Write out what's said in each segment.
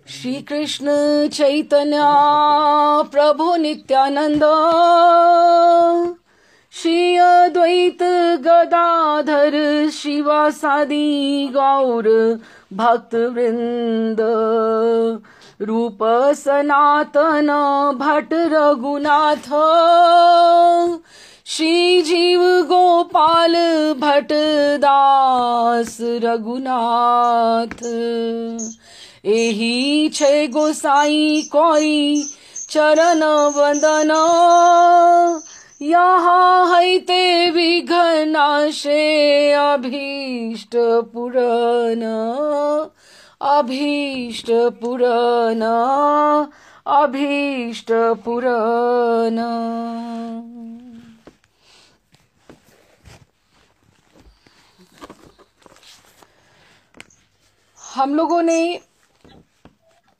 श्री कृष्ण चैतन्य प्रभु नित्यानंद, श्री अद्वैत गदाधर शिवासादि गौर भक्त वृंद, रूप सनातन भट्ट रघुनाथ, श्री जीव गोपाल भट्ट दास रघुनाथ। एही छे गोसाई कोई चरण वंदन, यहाँ हैते विघ्नाशे अभीष्ट पुरन, अभीष्ट पुरन, अभीष्ट पुरन। हम लोगों ने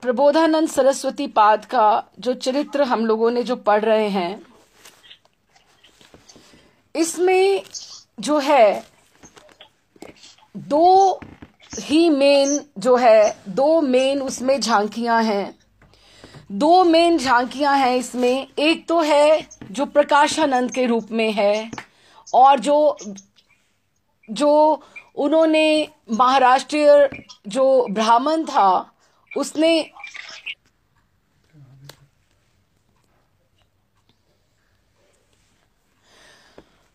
प्रबोधानंद सरस्वती पाद का जो चरित्र हम लोगों ने जो पढ़ रहे हैं, इसमें जो है दो मेन उसमें झांकियां हैं। दो मेन झांकियां हैं इसमें। एक तो है जो प्रकाशानंद के रूप में है, और जो उन्होंने महाराष्ट्रीय जो ब्राह्मण था उसने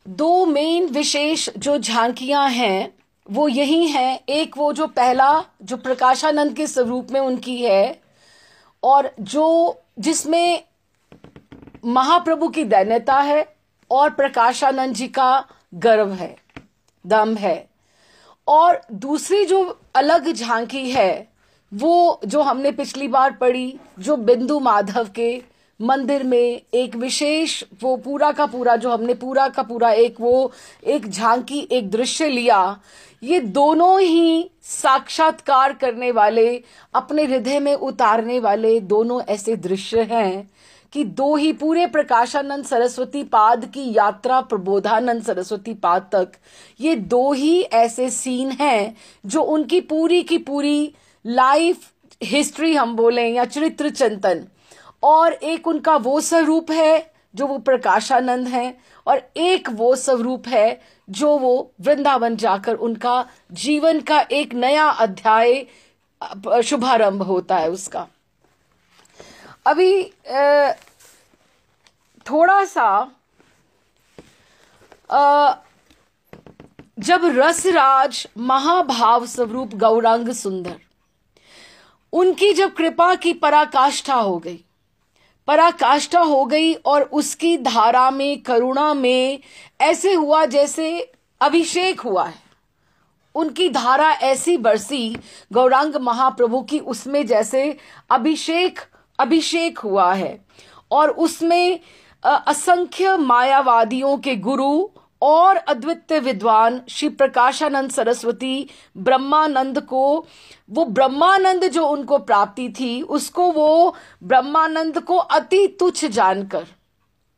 दो मेन विशेष जो झांकियां हैं वो यही हैं। एक वो जो पहला जो प्रकाशानंद के स्वरूप में उनकी है, और जिसमें महाप्रभु की दैन्यता है और प्रकाशानंद जी का गर्व है, दम है। और दूसरी जो अलग झांकी है वो जो हमने पिछली बार पढ़ी, जो बिंदु माधव के मंदिर में एक विशेष वो पूरा का पूरा जो हमने पूरा का पूरा एक झांकी, एक दृश्य लिया। ये दोनों ही साक्षात्कार करने वाले, अपने हृदय में उतारने वाले दोनों ऐसे दृश्य हैं कि दो ही पूरे प्रकाशानंद सरस्वती पाद की यात्रा प्रबोधानंद सरस्वती पाद तक, ये दो ही ऐसे सीन हैं जो उनकी पूरी की पूरी लाइफ हिस्ट्री हम बोलें या चरित्र चिंतन, और एक उनका वो स्वरूप है जो वो प्रकाशानंद है, और एक वो स्वरूप है जो वो वृंदावन जाकर उनका जीवन का एक नया अध्याय शुभारंभ होता है उसका। अभी थोड़ा सा जब रसराज महाभाव स्वरूप गौरांग सुंदर, उनकी जब कृपा की पराकाष्ठा हो गई और उसकी धारा में, करुणा में ऐसे हुआ जैसे अभिषेक हुआ है। उनकी धारा ऐसी बरसी गौरांग महाप्रभु की, उसमें जैसे अभिषेक हुआ है, और उसमें असंख्य मायावादियों के गुरु और अद्वितीय विद्वान श्री प्रकाशानंद सरस्वती ब्रह्मानंद को, वो ब्रह्मानंद जो उनको प्राप्ति थी उसको वो ब्रह्मानंद को अति तुच्छ जानकर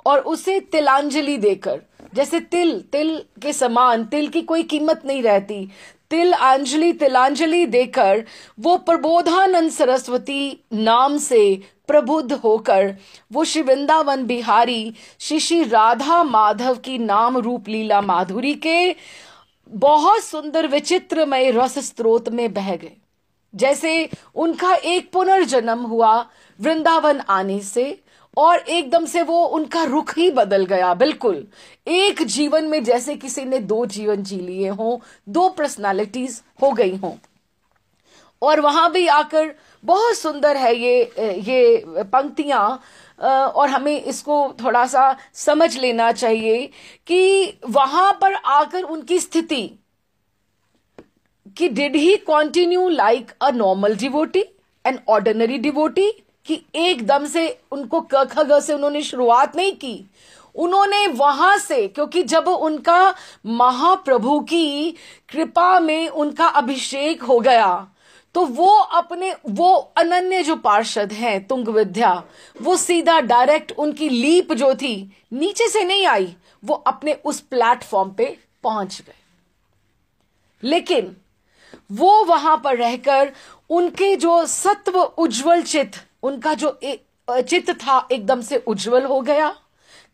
और उसे तिलांजलि देकर, जैसे तिल के समान, तिल की कोई कीमत नहीं रहती, तिलांजलि देकर वो प्रबोधानंद सरस्वती नाम से प्रबुद्ध होकर वो श्री वृंदावन बिहारी श्री राधा माधव की नाम रूप लीला माधुरी के बहुत सुंदर विचित्रमय रस स्रोत में बह गए। जैसे उनका एक पुनर्जन्म हुआ वृंदावन आने से, और एकदम से वो उनका रुख ही बदल गया। बिल्कुल एक जीवन में जैसे किसी ने दो जीवन जी लिए हों, दो पर्सनालिटीज हो गई हों। और वहां भी आकर बहुत सुंदर है ये पंक्तियां, और हमें इसको थोड़ा सा समझ लेना चाहिए कि वहां पर आकर उनकी स्थिति कि did he continue like a normal devotee, an ordinary devotee, कि एकदम से उनको क ख ग से उन्होंने शुरुआत नहीं की। उन्होंने वहां से, क्योंकि जब उनका महाप्रभु की कृपा में उनका अभिषेक हो गया तो वो अनन्य जो पार्षद हैं तुंग विद्या, वो सीधा डायरेक्ट उनकी लीप जो थी नीचे से नहीं आई, वो अपने उस प्लेटफॉर्म पे पहुंच गए। लेकिन वो वहां पर रहकर उनके जो सत्व उज्जवल चित्त, उनका जो चित्त था एकदम से उज्जवल हो गया,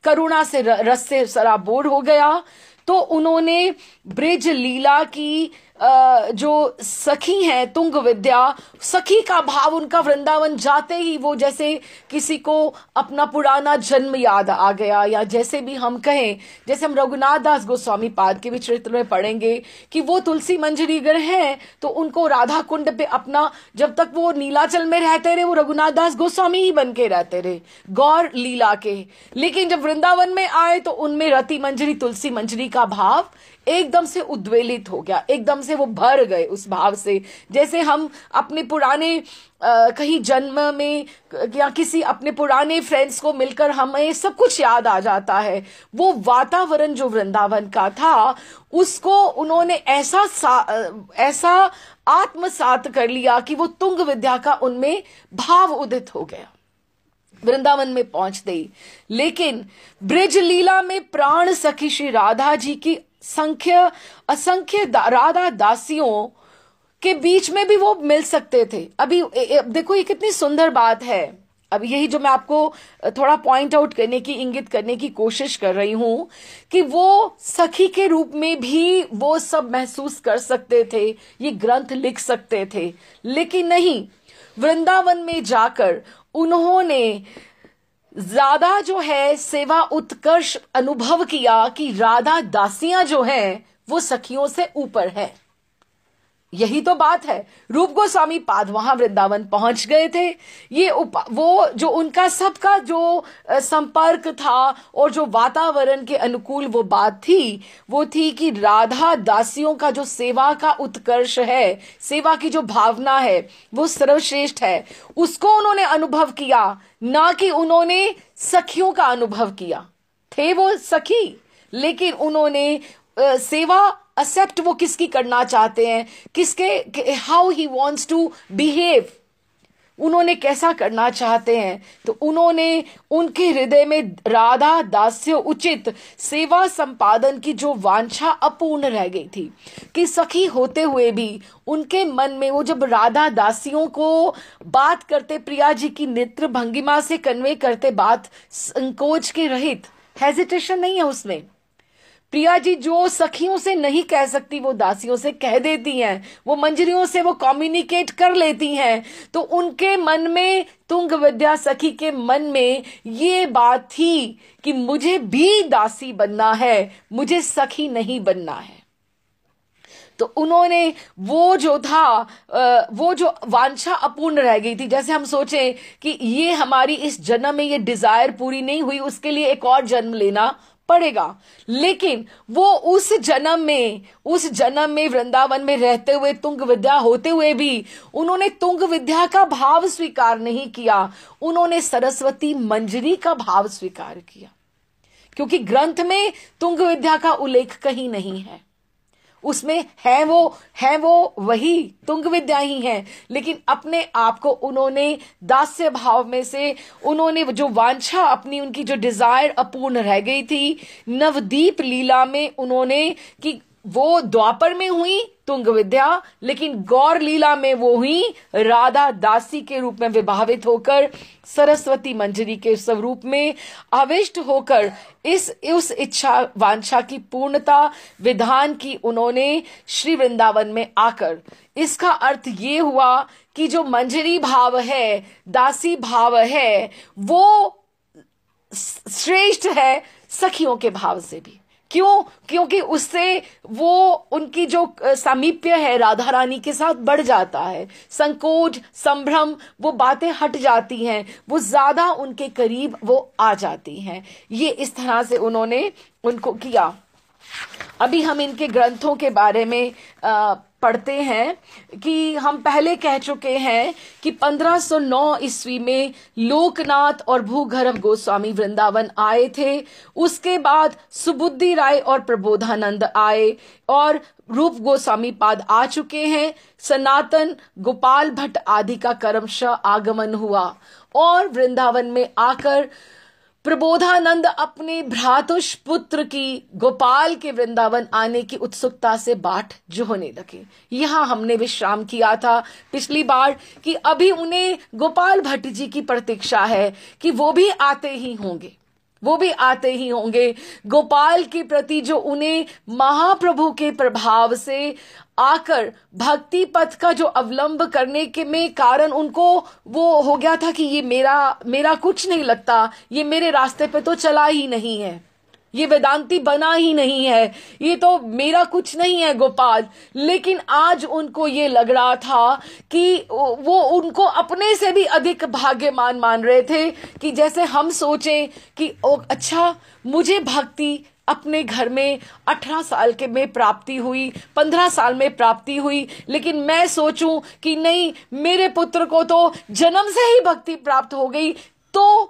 करुणा से रस से सराबोर हो गया। तो उन्होंने ब्रिज लीला की जो सखी हैं तुंग विद्या, सखी का भाव उनका वृंदावन जाते ही वो जैसे किसी को अपना पुराना जन्म याद आ गया, या जैसे भी हम कहें, जैसे हम रघुनाथ दास गोस्वामी पाद के भी चरित्र में पढ़ेंगे कि वो तुलसी मंजरीगढ़ हैं तो उनको राधा कुंड पे अपना, जब तक वो नीलाचल में रहते रहे वो रघुनाथ दास गोस्वामी ही बन के रहते रहे गौर लीला के, लेकिन जब वृंदावन में आए तो उनमें रति मंजरी तुलसी मंजरी का भाव एकदम से उद्वेलित हो गया, एकदम से वो भर गए उस भाव से। जैसे हम अपने पुराने कहीं जन्म में या किसी अपने पुराने फ्रेंड्स को मिलकर हमें सब कुछ याद आ जाता है, वो वातावरण जो वृंदावन का था उसको उन्होंने ऐसा आत्मसात कर लिया कि वो तुंग विद्या का उनमें भाव उदित हो गया, वृंदावन में पहुंचते ही। लेकिन ब्रिज लीला में प्राण सखी श्री राधा जी की असंख्य राधा दासियों के बीच में भी वो मिल सकते थे। अभी देखो ये कितनी सुंदर बात है। अब यही जो मैं आपको थोड़ा पॉइंट आउट करने की, इंगित करने की कोशिश कर रही हूं कि वो सखी के रूप में भी वो सब महसूस कर सकते थे, ये ग्रंथ लिख सकते थे, लेकिन नहीं, वृंदावन में जाकर उन्होंने ज्यादा जो है सेवा उत्कर्ष अनुभव किया कि राधा दासियां जो हैं वो सखियों से ऊपर है। यही तो बात है। रूप गोस्वामी पाद वहां वृंदावन पहुंच गए थे। वो जो उनका सबका जो संपर्क था और जो वातावरण के अनुकूल वो बात थी, वो थी कि राधा दासियों का जो सेवा का उत्कर्ष है, सेवा की जो भावना है वो सर्वश्रेष्ठ है, उसको उन्होंने अनुभव किया, ना कि उन्होंने सखियों का अनुभव किया। थे वो सखी, लेकिन उन्होंने सेवा एक्सेप्ट वो किसकी करना चाहते हैं, किसके, how he wants to behave, उन्होंने कैसा करना चाहते हैं, तो उन्होंने उनके हृदय में राधा दास्य उचित सेवा संपादन की जो वांछा अपूर्ण रह गई थी, कि सखी होते हुए भी उनके मन में वो जब राधा दासियों को बात करते, प्रिया जी की नेत्र भंगिमा से कन्वे करते बात, संकोच के रहित, हेजिटेशन नहीं है उसमें। प्रिया जी जो सखियों से नहीं कह सकती वो दासियों से कह देती हैं, वो मंजरियों से वो कम्युनिकेट कर लेती हैं। तो उनके मन में, तुंग विद्या सखी के मन में ये बात थी कि मुझे भी दासी बनना है, मुझे सखी नहीं बनना है। तो उन्होंने वो जो था, वो जो वांछा अपूर्ण रह गई थी, जैसे हम सोचें कि ये हमारी इस जन्म में ये डिजायर पूरी नहीं हुई, उसके लिए एक और जन्म लेना पड़ेगा, लेकिन वो उस जन्म में वृंदावन में रहते हुए, तुंग विद्या होते हुए भी उन्होंने तुंग विद्या का भाव स्वीकार नहीं किया, उन्होंने सरस्वती मंजरी का भाव स्वीकार किया, क्योंकि ग्रंथ में तुंग विद्या का उल्लेख कहीं नहीं है। उसमें है वो वही तुंग विद्या ही है, लेकिन अपने आप को उन्होंने दास्य भाव में से, उन्होंने जो वांछा अपनी, उनकी जो डिजायर अपूर्ण रह गई थी, नवदीप लीला में उन्होंने, कि वो द्वापर में हुई तुंग विद्या, लेकिन गौर लीला में वो हुई राधा दासी के रूप में विभावित होकर, सरस्वती मंजरी के स्वरूप में आविष्ट होकर उस इच्छा वांछा की पूर्णता विधान की उन्होंने श्री वृंदावन में आकर। इसका अर्थ ये हुआ कि जो मंजरी भाव है, दासी भाव है, वो श्रेष्ठ है सखियों के भाव से भी। क्यों? क्योंकि उससे वो उनकी जो सामीप्य है राधा रानी के साथ बढ़ जाता है, संकोच संभ्रम वो बातें हट जाती हैं, वो ज्यादा उनके करीब वो आ जाती हैं। ये इस तरह से उन्होंने उनको किया। अभी हम इनके ग्रंथों के बारे में पढ़ते हैं कि हम पहले कह चुके हैं कि 1509 ईस्वी में लोकनाथ और भूगर्भ गोस्वामी वृंदावन आए थे। उसके बाद सुबुद्धि राय और प्रबोधानंद आए और रूप गोस्वामी पाद आ चुके हैं। सनातन गोपाल भट्ट आदि का क्रमशः आगमन हुआ और वृंदावन में आकर प्रबोधानंद अपने भ्रातुष पुत्र की गोपाल के वृंदावन आने की उत्सुकता से बाट जोहने लगे। यहां हमने विश्राम किया था पिछली बार कि अभी उन्हें गोपाल भट्ट जी की प्रतीक्षा है कि वो भी आते ही होंगे, वो भी आते ही होंगे। गोपाल के प्रति जो उन्हें महाप्रभु के प्रभाव से आकर भक्ति पथ का जो अवलंब करने के में कारण उनको वो हो गया था कि ये मेरा कुछ नहीं लगता, ये मेरे रास्ते पे तो चला ही नहीं है, ये वेदांती बना ही नहीं है, ये तो मेरा कुछ नहीं है गोपाल। लेकिन आज उनको ये लग रहा था कि वो उनको अपने से भी अधिक भाग्यवान मान रहे थे कि जैसे हम सोचें कि अच्छा मुझे भक्ति अपने घर में 18 साल के में प्राप्ति हुई, 15 साल में प्राप्ति हुई, लेकिन मैं सोचूं कि नहीं मेरे पुत्र को तो जन्म से ही भक्ति प्राप्त हो गई, तो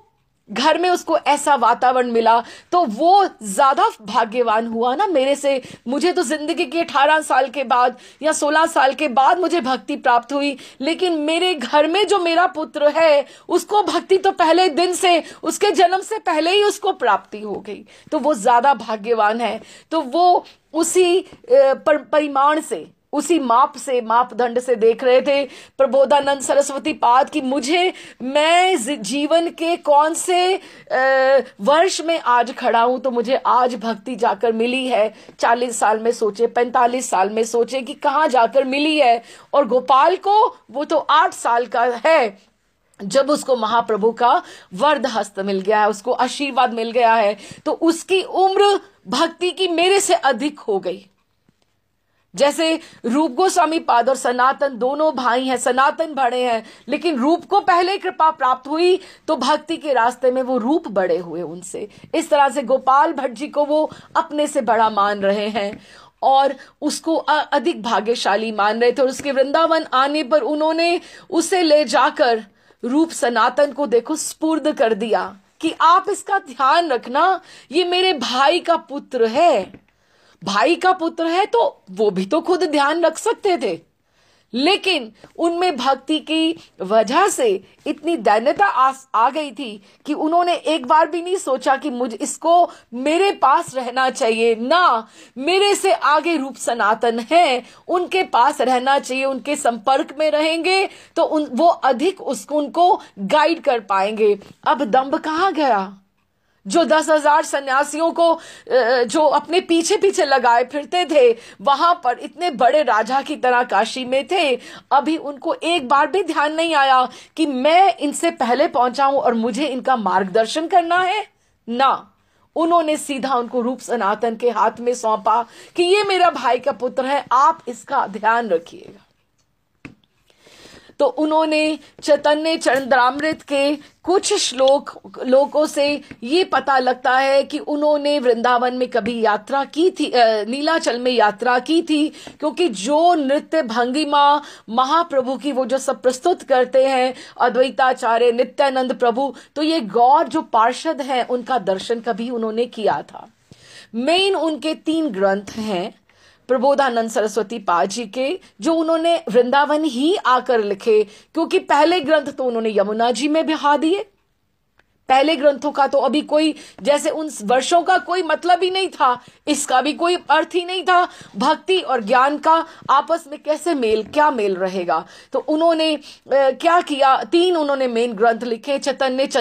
घर में उसको ऐसा वातावरण मिला तो वो ज्यादा भाग्यवान हुआ ना मेरे से। मुझे तो जिंदगी के 18 साल के बाद या 16 साल के बाद मुझे भक्ति प्राप्त हुई, लेकिन मेरे घर में जो मेरा पुत्र है उसको भक्ति तो पहले दिन से, उसके जन्म से पहले ही उसको प्राप्ति हो गई, तो वो ज्यादा भाग्यवान है। तो वो उसी परिमाण से, उसी मापदंड से देख रहे थे प्रबोधानंद सरस्वती पाद की मैं जीवन के कौन से वर्ष में आज खड़ा हूं, तो मुझे आज भक्ति जाकर मिली है। 40 साल में सोचे, 45 साल में सोचे कि कहां जाकर मिली है। और गोपाल को वो तो 8 साल का है जब उसको महाप्रभु का वरद हस्त मिल गया है, उसको आशीर्वाद मिल गया है, तो उसकी उम्र भक्ति की मेरे से अधिक हो गई। जैसे रूप गोस्वामी पाद और सनातन दोनों भाई हैं, सनातन बड़े हैं, लेकिन रूप को पहले कृपा प्राप्त हुई तो भक्ति के रास्ते में वो रूप बड़े हुए उनसे। इस तरह से गोपाल भट्ट जी को वो अपने से बड़ा मान रहे हैं और उसको अधिक भाग्यशाली मान रहे थे। और उसके वृंदावन आने पर उन्होंने उसे ले जाकर रूप सनातन को देखो स्पुर्द कर दिया कि आप इसका ध्यान रखना, ये मेरे भाई का पुत्र है। भाई का पुत्र है तो वो भी तो खुद ध्यान रख सकते थे, लेकिन उनमें भक्ति की वजह से इतनी दैन्यता आ गई थी कि उन्होंने एक बार भी नहीं सोचा कि मुझे इसको मेरे पास रहना चाहिए ना, मेरे से आगे रूप सनातन है, उनके पास रहना चाहिए, उनके संपर्क में रहेंगे तो वो अधिक उनको गाइड कर पाएंगे। अब दंभ कहाँ गया? जो 10,000 सन्यासियों को जो अपने पीछे पीछे लगाए फिरते थे, वहां पर इतने बड़े राजा की तरह काशी में थे, अभी उनको एक बार भी ध्यान नहीं आया कि मैं इनसे पहले पहुंचाऊं और मुझे इनका मार्गदर्शन करना है ना। उन्होंने सीधा उनको रूप सनातन के हाथ में सौंपा कि ये मेरा भाई का पुत्र है, आप इसका ध्यान रखिएगा। तो उन्होंने चैतन्य चरितामृत के कुछ श्लोकों से ये पता लगता है कि उन्होंने वृंदावन में कभी यात्रा की थी, नीलाचल में यात्रा की थी, क्योंकि जो नृत्य भंगिमा महाप्रभु की वो जो सब प्रस्तुत करते हैं अद्वैताचार्य नित्यानंद प्रभु, तो ये गौर जो पार्षद हैं उनका दर्शन कभी उन्होंने किया था। मेन उनके 3 ग्रंथ हैं प्रबोधानंद सरस्वती पाद जी के, जो उन्होंने वृंदावन ही आकर लिखे, क्योंकि पहले ग्रंथ तो उन्होंने यमुना जी में बहा दिए। पहले ग्रंथों का तो अभी कोई, जैसे उन वर्षों का कोई मतलब ही नहीं था, इसका भी कोई अर्थ ही नहीं था, भक्ति और ज्ञान का आपस में कैसे क्या मेल रहेगा। तो उन्होंने क्या किया, 3 उन्होंने मेन ग्रंथ लिखे, चंद्रामृत,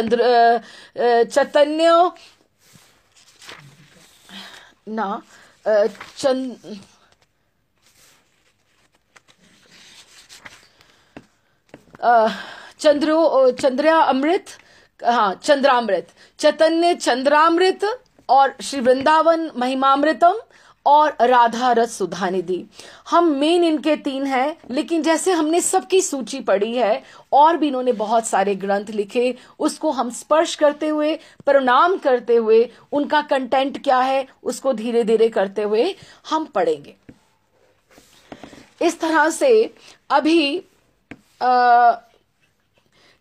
चैतन्य चंद्रामृत और श्री वृंदावन महिमामृतम और राधा रस सुधानिधि। हम मेन इनके 3 हैं, लेकिन जैसे हमने सबकी सूची पढ़ी है और भी इन्होंने बहुत सारे ग्रंथ लिखे, उसको हम स्पर्श करते हुए, प्रणाम करते हुए, उनका कंटेंट क्या है उसको धीरे धीरे करते हुए हम पढ़ेंगे। इस तरह से अभी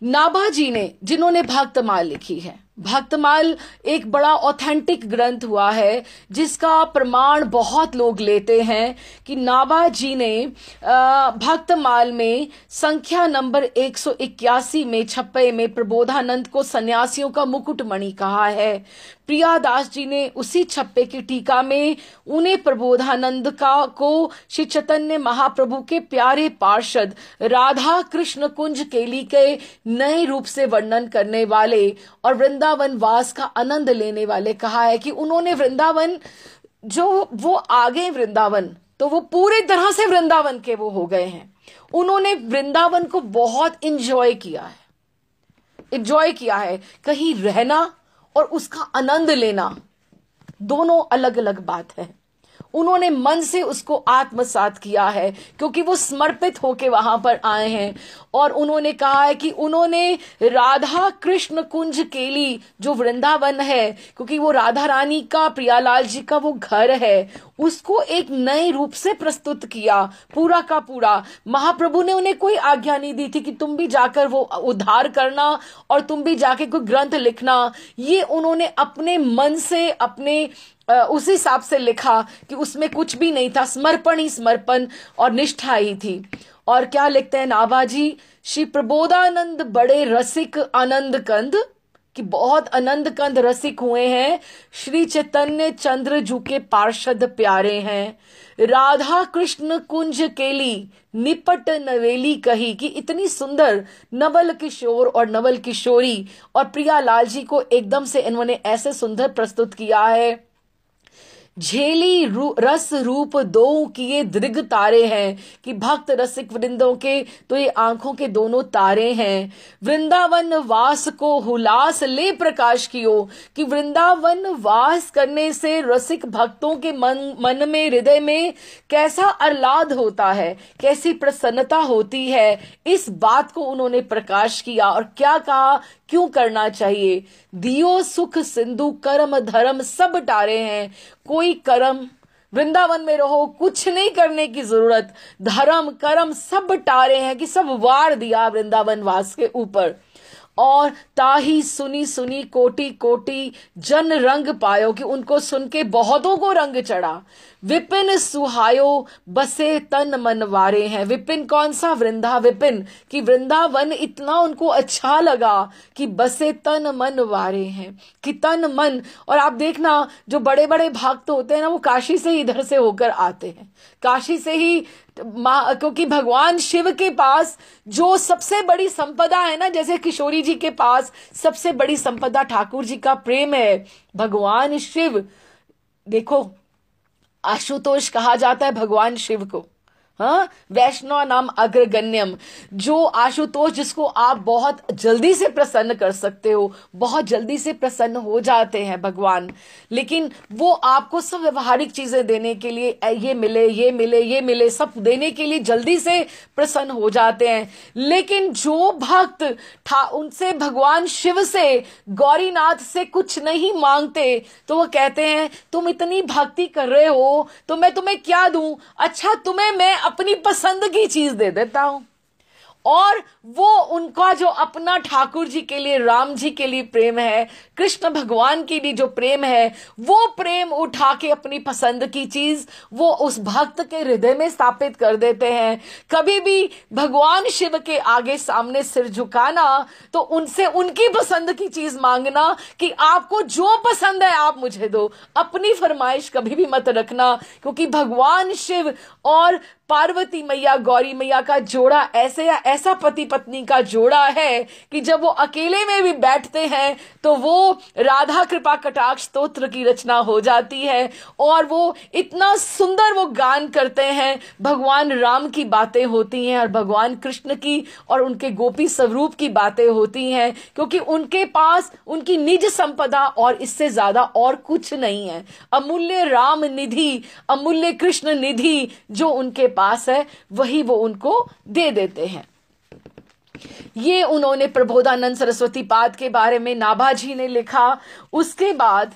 नाभा जी ने, जिन्होंने भक्तमाल लिखी है, भक्तमाल एक बड़ा ऑथेंटिक ग्रंथ हुआ है जिसका प्रमाण बहुत लोग लेते हैं कि नाभाजी ने भक्तमाल में संख्या नंबर 181 में छप्पे में प्रबोधानंद को सन्यासियों का मुकुटमणि कहा है। प्रियादास जी ने उसी छप्पे की टीका में उन्हें प्रबोधानंद को श्री चैतन्य महाप्रभु के प्यारे पार्षद राधा कृष्ण कुंज केली के नए रूप से वर्णन करने वाले और वृंदावन वास का आनंद लेने वाले कहा है कि उन्होंने वृंदावन जो वो आगे वृंदावन तो वो पूरी तरह से वृंदावन के वो हो गए हैं। उन्होंने वृंदावन को बहुत इंजॉय किया है। कहीं रहना और उसका आनंद लेना दोनों अलग अलग बात है। उन्होंने मन से उसको आत्मसात किया है क्योंकि वो समर्पित होके वहां पर आए हैं। और उन्होंने कहा है कि उन्होंने राधा कृष्ण कुंज केली जो वृंदावन है, क्योंकि वो राधा रानी का प्रियालाल जी का वो घर है, उसको एक नए रूप से प्रस्तुत किया पूरा का पूरा। महाप्रभु ने उन्हें कोई आज्ञा नहीं दी थी कि तुम भी जाकर वो उद्धार करना और तुम भी जाके कोई ग्रंथ लिखना। ये उन्होंने अपने मन से अपने उस हिसाब से लिखा कि उसमें कुछ भी नहीं था, समर्पण ही समर्पण और निष्ठा ही थी। और क्या लिखते हैं नाभाजी, श्री प्रबोधानंद बड़े रसिक आनंद कंद कि बहुत आनंद कंद रसिक हुए हैं। श्री चैतन्य चंद्र जू के पार्षद प्यारे हैं। राधा कृष्ण कुंज केली निपट नवेली कही कि इतनी सुंदर नवल किशोर और नवल किशोरी और प्रियालाल जी को एकदम से इन्होंने ऐसे सुंदर प्रस्तुत किया है। झेली रस रूप दो किए दृग तारे हैं कि भक्त रसिक वृंदों के तो ये आंखों के दोनों तारे हैं। वृंदावन वास को हुलास ले प्रकाश कियो कि वृंदावन वास करने से रसिक भक्तों के मन में हृदय में कैसा आह्लाद होता है, कैसी प्रसन्नता होती है, इस बात को उन्होंने प्रकाश किया। और क्या कहा, क्यों करना चाहिए। दियो सुख सिंधु कर्म धर्म सब टारे हैं। कोई कर्म, वृंदावन में रहो, कुछ नहीं करने की जरूरत, धर्म कर्म सब टारे हैं कि सब वार दिया वृंदावन वास के ऊपर। और ताही सुनी सुनी कोटि कोटि जन रंग पायो कि उनको सुन के बहुतों को रंग चढ़ा। विपिन सुहायो बसे तन मन वारे हैं। विपिन कौन सा, वृंदा विपिन कि वृंदावन इतना उनको अच्छा लगा कि बसे तन मन वारे हैं कि तन मन। और आप देखना जो बड़े बड़े भक्त होते हैं ना, वो काशी से ही इधर से होकर आते हैं, काशी से ही, क्योंकि भगवान शिव के पास जो सबसे बड़ी संपदा है ना, जैसे किशोरी जी के पास सबसे बड़ी संपदा ठाकुर जी का प्रेम है। भगवान शिव, देखो आशुतोष कहा जाता है भगवान शिव को, हाँ, वैष्णव नाम अग्रगण्यम। जो आशुतोष जिसको आप बहुत जल्दी से प्रसन्न कर सकते हो, बहुत जल्दी से प्रसन्न हो जाते हैं भगवान। लेकिन वो आपको सब व्यवहारिक चीजें देने के लिए, ये मिले ये मिले ये मिले, सब देने के लिए जल्दी से प्रसन्न हो जाते हैं। लेकिन जो भक्त उनसे भगवान शिव से, गौरीनाथ से कुछ नहीं मांगते, तो वो कहते हैं तुम इतनी भक्ति कर रहे हो तो मैं तुम्हें क्या दूं, अच्छा तुम्हें मैं अपनी पसंद की चीज दे देता हूं। और वो उनका जो अपना ठाकुर जी के लिए, राम जी के लिए प्रेम है, कृष्ण भगवान के लिए जो प्रेम है, वो प्रेम उठा के अपनी पसंद की चीज वो उस भक्त के हृदय में स्थापित कर देते हैं। कभी भी भगवान शिव के आगे सामने सिर झुकाना तो उनसे उनकी पसंद की चीज मांगना कि आपको जो पसंद है आप मुझे दो, अपनी फरमाइश कभी भी मत रखना। क्योंकि भगवान शिव और पार्वती मैया, गौरी मैया का जोड़ा ऐसे या ऐसा पति पत्नी का जोड़ा है कि जब वो अकेले में भी बैठते हैं तो वो राधा कृपा कटाक्ष स्तोत्र की रचना हो जाती है। और वो इतना सुंदर वो गान करते हैं, भगवान राम की बातें होती हैं और भगवान कृष्ण की और उनके गोपी स्वरूप की बातें होती हैं, क्योंकि उनके पास उनकी निज संपदा और इससे ज्यादा और कुछ नहीं है। अमूल्य राम निधि, अमूल्य कृष्ण निधि जो उनके पास है, वही वो उनको दे देते हैं। ये उन्होंने प्रबोधानंद सरस्वती पाद के बारे में नाभाजी ने लिखा। उसके बाद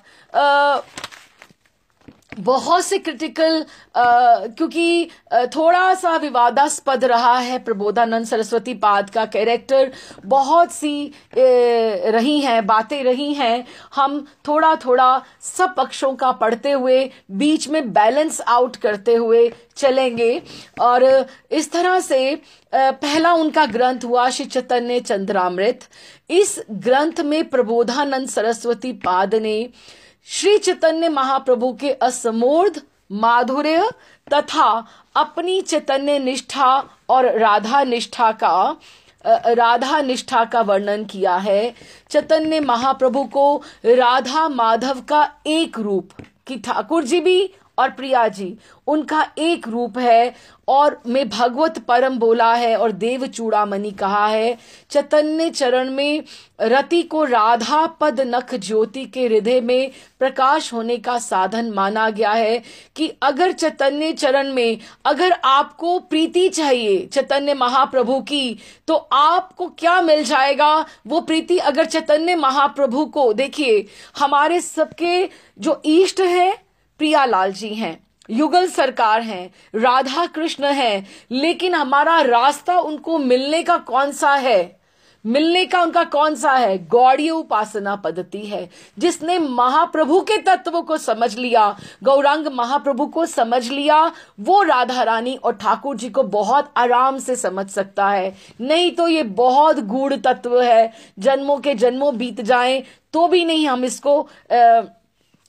बहुत से क्रिटिकल क्योंकि थोड़ा सा विवादास्पद रहा है प्रबोधानंद सरस्वती पाद का कैरेक्टर, बहुत सी रही हैं बातें रही हैं। हम थोड़ा थोड़ा सब पक्षों का पढ़ते हुए बीच में बैलेंस आउट करते हुए चलेंगे। और इस तरह से पहला उनका ग्रंथ हुआ श्री चैतन्य चंद्रामृत। इस ग्रंथ में प्रबोधानंद सरस्वती पाद ने श्री चैतन्य महाप्रभु के असमूर्ध माधुर्य तथा अपनी चैतन्य निष्ठा और राधा निष्ठा का वर्णन किया है। चैतन्य महाप्रभु को राधा माधव का एक रूप, कि ठाकुर जी भी और प्रिया जी उनका एक रूप है, और में भगवत परम बोला है और देव चूड़ामणि कहा है। चैतन्य चरण में रति को राधा पद नख ज्योति के हृदय में प्रकाश होने का साधन माना गया है। कि अगर चैतन्य चरण में अगर आपको प्रीति चाहिए चैतन्य महाप्रभु की, तो आपको क्या मिल जाएगा? वो प्रीति अगर चैतन्य महाप्रभु को, देखिए हमारे सबके जो इष्ट हैं प्रियालाल जी हैं, युगल सरकार हैं, राधा कृष्ण हैं, लेकिन हमारा रास्ता उनको मिलने का कौन सा है? मिलने का उनका कौन सा है? गौड़ीय उपासना पद्धति है। जिसने महाप्रभु के तत्व को समझ लिया, गौरांग महाप्रभु को समझ लिया, वो राधा रानी और ठाकुर जी को बहुत आराम से समझ सकता है। नहीं तो ये बहुत गूढ़ तत्व है, जन्मों के जन्मों बीत जाएं तो भी नहीं हम इसको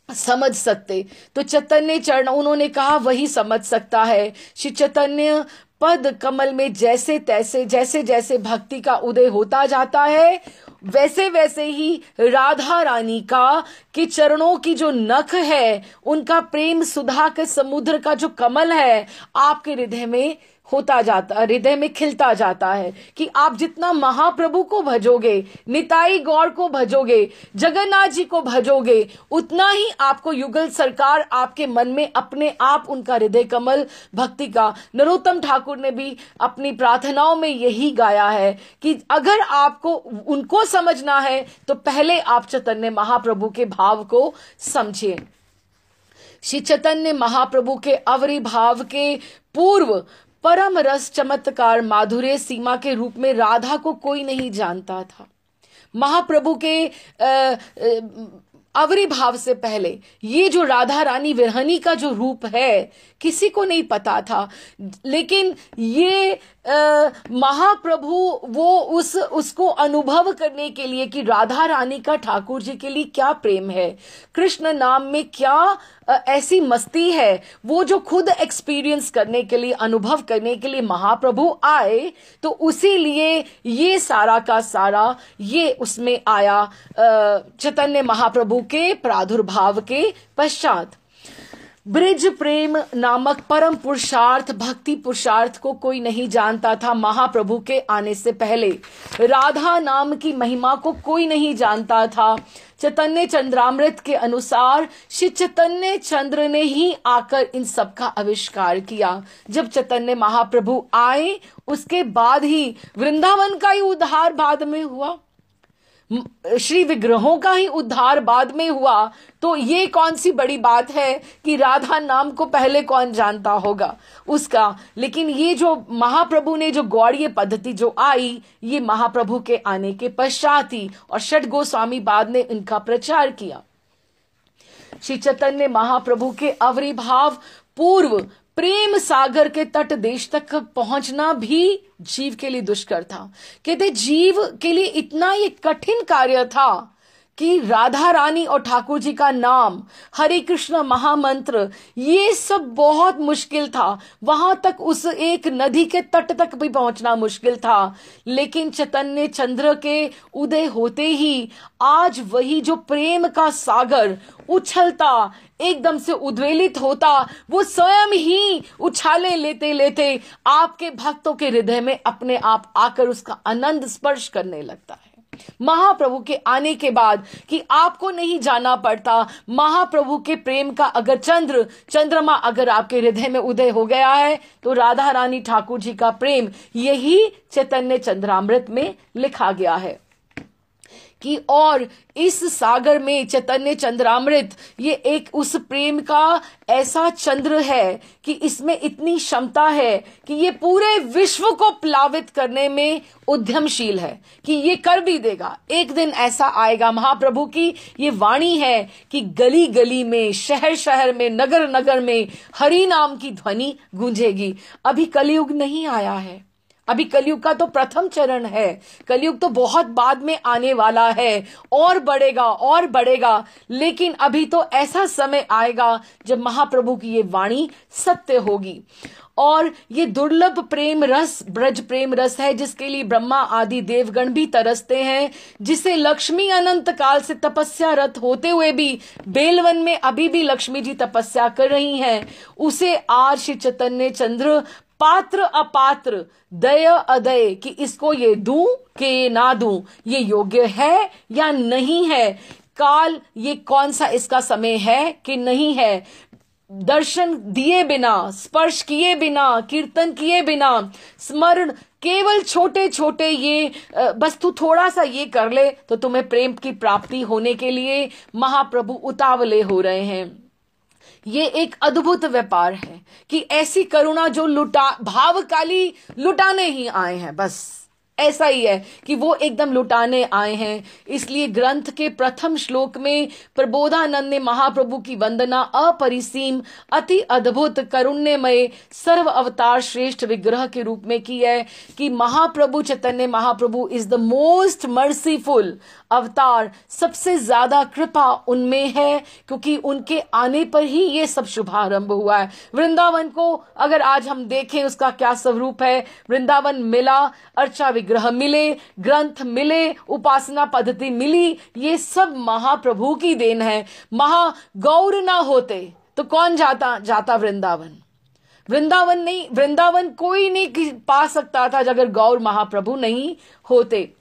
समझ सकते। तो चैतन्य चरण उन्होंने कहा वही समझ सकता है। श्री चैतन्य पद कमल में जैसे तैसे जैसे जैसे भक्ति का उदय होता जाता है, वैसे वैसे ही राधा रानी का कि चरणों की जो नख है, उनका प्रेम सुधा के समुद्र का जो कमल है आपके हृदय में होता जाता, हृदय में खिलता जाता है। कि आप जितना महाप्रभु को भजोगे, निताई गौर को भजोगे, जगन्नाथ जी को भजोगे, उतना ही आपको युगल सरकार आपके मन में अपने आप उनका हृदय कमल भक्ति का। नरोत्तम ठाकुर ने भी अपनी प्रार्थनाओं में यही गाया है कि अगर आपको उनको समझना है तो पहले आप चैतन्य महाप्रभु के भाव को समझिए। श्री चैतन्य महाप्रभु के अवरी भाव के पूर्व परम रस चमत्कार माधुर्य सीमा के रूप में राधा को कोई नहीं जानता था। महाप्रभु के अवरी भाव से पहले ये जो राधा रानी विरहनी का जो रूप है किसी को नहीं पता था। लेकिन ये महाप्रभु वो उसको अनुभव करने के लिए कि राधा रानी का ठाकुर जी के लिए क्या प्रेम है, कृष्ण नाम में क्या ऐसी मस्ती है, वो जो खुद एक्सपीरियंस करने के लिए, अनुभव करने के लिए महाप्रभु आए। तो उसी लिए ये सारा का सारा ये उसमें आया चैतन्य महाप्रभु के प्रादुर्भाव के पश्चात। ब्रिज प्रेम नामक परम पुरुषार्थ, भक्ति पुरुषार्थ को कोई नहीं जानता था महाप्रभु के आने से पहले। राधा नाम की महिमा को कोई नहीं जानता था। चैतन्य चंद्रामृत के अनुसार श्री चैतन्य चंद्र ने ही आकर इन सब का आविष्कार किया। जब चैतन्य महाप्रभु आए उसके बाद ही वृंदावन का ही उद्धार बाद में हुआ, श्री विग्रहों का ही उद्धार बाद में हुआ। तो ये कौन सी बड़ी बात है कि राधा नाम को पहले कौन जानता होगा उसका। लेकिन ये जो महाप्रभु ने जो गौड़ीय पद्धति जो आई, ये महाप्रभु के आने के पश्चात ही, और षट गोस्वामी बाद ने इनका प्रचार किया। श्री चैतन्य महाप्रभु के अवरी भाव पूर्व प्रेम सागर के तट देश तक पहुंचना भी जीव के लिए दुष्कर था। कहते जीव के लिए इतना ये कठिन कार्य था कि राधा रानी और ठाकुर जी का नाम, हरे कृष्ण महामंत्र, ये सब बहुत मुश्किल था। वहां तक उस एक नदी के तट तक भी पहुंचना मुश्किल था। लेकिन चैतन्य चंद्र के उदय होते ही आज वही जो प्रेम का सागर उछलता, एकदम से उद्वेलित होता, वो स्वयं ही उछाले लेते लेते आपके भक्तों के हृदय में अपने आप आकर उसका आनंद स्पर्श करने लगता है। महाप्रभु के आने के बाद कि आपको नहीं जाना पड़ता, महाप्रभु के प्रेम का अगर चंद्रमा अगर आपके हृदय में उदय हो गया है तो राधा रानी ठाकुर जी का प्रेम यही चैतन्य चंद्रामृत में लिखा गया है। कि और इस सागर में चैतन्य चंद्रामृत ये एक उस प्रेम का ऐसा चंद्र है कि इसमें इतनी क्षमता है कि ये पूरे विश्व को प्लावित करने में उद्यमशील है, कि ये कर भी देगा। एक दिन ऐसा आएगा, महाप्रभु की ये वाणी है कि गली गली में, शहर शहर में, नगर नगर में हरि नाम की ध्वनि गूंजेगी। अभी कलयुग नहीं आया है, अभी कलयुग का तो प्रथम चरण है, कलयुग तो बहुत बाद में आने वाला है, और बढ़ेगा और बढ़ेगा। लेकिन अभी तो ऐसा समय आएगा जब महाप्रभु की ये वाणी सत्य होगी। और ये दुर्लभ प्रेम रस ब्रज प्रेम रस है जिसके लिए ब्रह्मा आदि देवगण भी तरसते हैं, जिसे लक्ष्मी अनंत काल से तपस्या रत होते हुए भी बेलवन में अभी भी लक्ष्मी जी तपस्या कर रही हैं, उसे आज श्री चैतन्य चंद्र पात्र अपात्र, दय अदय, कि इसको ये दूं कि ये ना दूं, ये योग्य है या नहीं है, काल ये कौन सा इसका समय है कि नहीं है, दर्शन दिए बिना, स्पर्श किए बिना, कीर्तन किए बिना, स्मरण केवल छोटे छोटे ये बस तू थोड़ा सा ये कर ले तो तुम्हें प्रेम की प्राप्ति होने के लिए महाप्रभु उतावले हो रहे हैं। ये एक अद्भुत व्यापार है कि ऐसी करुणा जो भावकाली लुटाने ही आए हैं, बस ऐसा ही है कि वो एकदम लुटाने आए हैं। इसलिए ग्रंथ के प्रथम श्लोक में प्रबोधानंद ने महाप्रभु की वंदना अपरिसीम, अति अद्भुत, करुण्यमय, सर्व अवतार श्रेष्ठ विग्रह के रूप में की है कि महाप्रभु Chaitanya Mahaprabhu is the most merciful अवतार, सबसे ज्यादा कृपा उनमें है, क्योंकि उनके आने पर ही ये सब शुभारंभ हुआ है। वृंदावन को अगर आज हम देखें उसका क्या स्वरूप है, वृंदावन मिला, अर्चा विग्रह मिले, ग्रंथ मिले, उपासना पद्धति मिली, ये सब महाप्रभु की देन है। महागौर ना होते तो कौन जाता वृंदावन? वृंदावन नहीं, वृंदावन कोई नहीं पा सकता था अगर गौर महाप्रभु नहीं होते।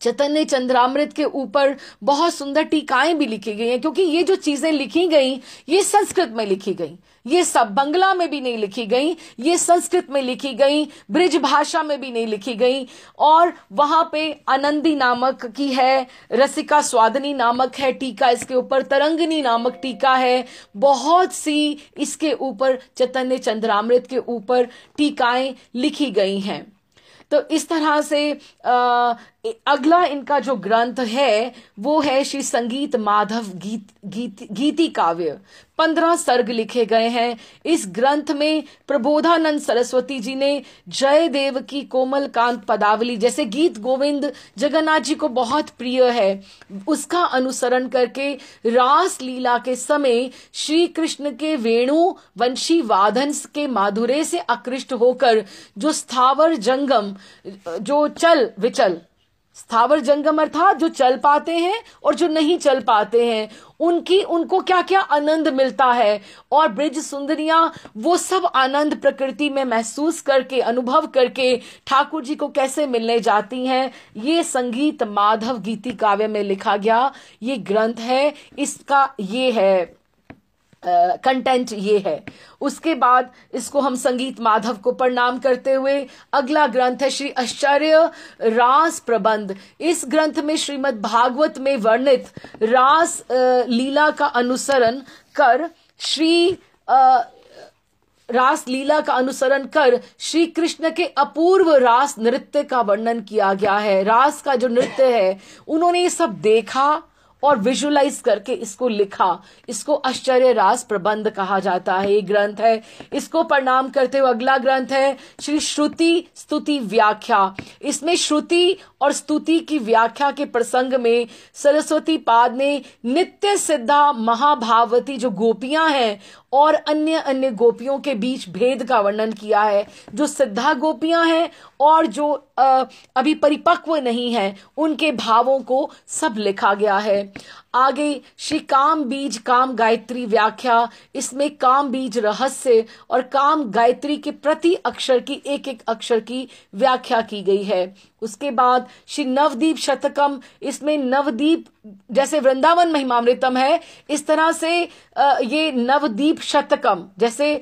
चैतन्य चंद्रामृत के ऊपर बहुत सुंदर टीकाएं भी लिखी गई हैं, क्योंकि ये जो चीजें लिखी गई ये संस्कृत में लिखी गई, ये सब बंगला में भी नहीं लिखी गई, ये संस्कृत में लिखी गई, ब्रिज भाषा में भी नहीं लिखी गई। और वहां पे आनंदी नामक की है, रसिका स्वादनी नामक है टीका, इसके ऊपर तरंगिनी नामक टीका है, बहुत सी इसके ऊपर चैतन्य चंद्रामृत के ऊपर टीकाएं लिखी गई हैं। तो इस तरह से अगला इनका जो ग्रंथ है वो है श्री संगीत माधव गीति काव्य। 15 सर्ग लिखे गए हैं इस ग्रंथ में। प्रबोधानंद सरस्वती जी ने जयदेव की कोमल कांत पदावली, जैसे गीत गोविंद जगन्नाथ जी को बहुत प्रिय है, उसका अनुसरण करके रास लीला के समय श्री कृष्ण के वेणु वंशी वादन के माधुर्य से आकृष्ट होकर जो स्थावर जंगम, जो चल विचल, स्थावर जंगम अर्थात जो चल पाते हैं और जो नहीं चल पाते हैं, उनको क्या क्या आनंद मिलता है, और ब्रिज सुंदरियां वो सब आनंद प्रकृति में महसूस करके, अनुभव करके ठाकुर जी को कैसे मिलने जाती हैं, ये संगीत माधव गीति काव्य में लिखा गया ये ग्रंथ है। इसका ये है कंटेंट ये है। उसके बाद इसको हम संगीत माधव को प्रणाम करते हुए अगला ग्रंथ है श्री आश्चर्य रास प्रबंध। इस ग्रंथ में श्रीमद् भागवत में वर्णित रास लीला का अनुसरण कर श्री कृष्ण के अपूर्व रास नृत्य का वर्णन किया गया है। रास का जो नृत्य है उन्होंने ये सब देखा और विजुलाइज करके इसको लिखा, इसको आश्चर्य रास प्रबंध कहा जाता है। ये ग्रंथ है, इसको प्रणाम करते हुए अगला ग्रंथ है श्री श्रुति स्तुति व्याख्या। इसमें श्रुति और स्तुति की व्याख्या के प्रसंग में सरस्वती पाद ने नित्य सिद्धा महाभावती जो गोपियां हैं और अन्य अन्य गोपियों के बीच भेद का वर्णन किया है। जो सिद्धा गोपियां हैं और जो अभी परिपक्व नहीं है उनके भावों को सब लिखा गया है। आगे श्री काम बीज काम गायत्री व्याख्या, इसमें काम बीज रहस्य और काम गायत्री के प्रति अक्षर की एक एक अक्षर की व्याख्या की गई है। उसके बाद श्री नवदीप शतकम, इसमें नवदीप जैसे वृंदावन महिमामृतम है इस तरह से ये नवदीप शतकम, जैसे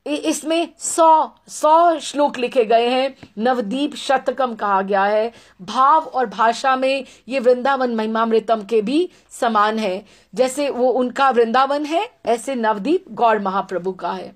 इसमें 100 श्लोक लिखे गए हैं। नवदीप शतकम कहा गया है। भाव और भाषा में ये वृंदावन महिमामृतम के भी समान है। जैसे वो उनका वृंदावन है, ऐसे नवदीप गौर महाप्रभु का है।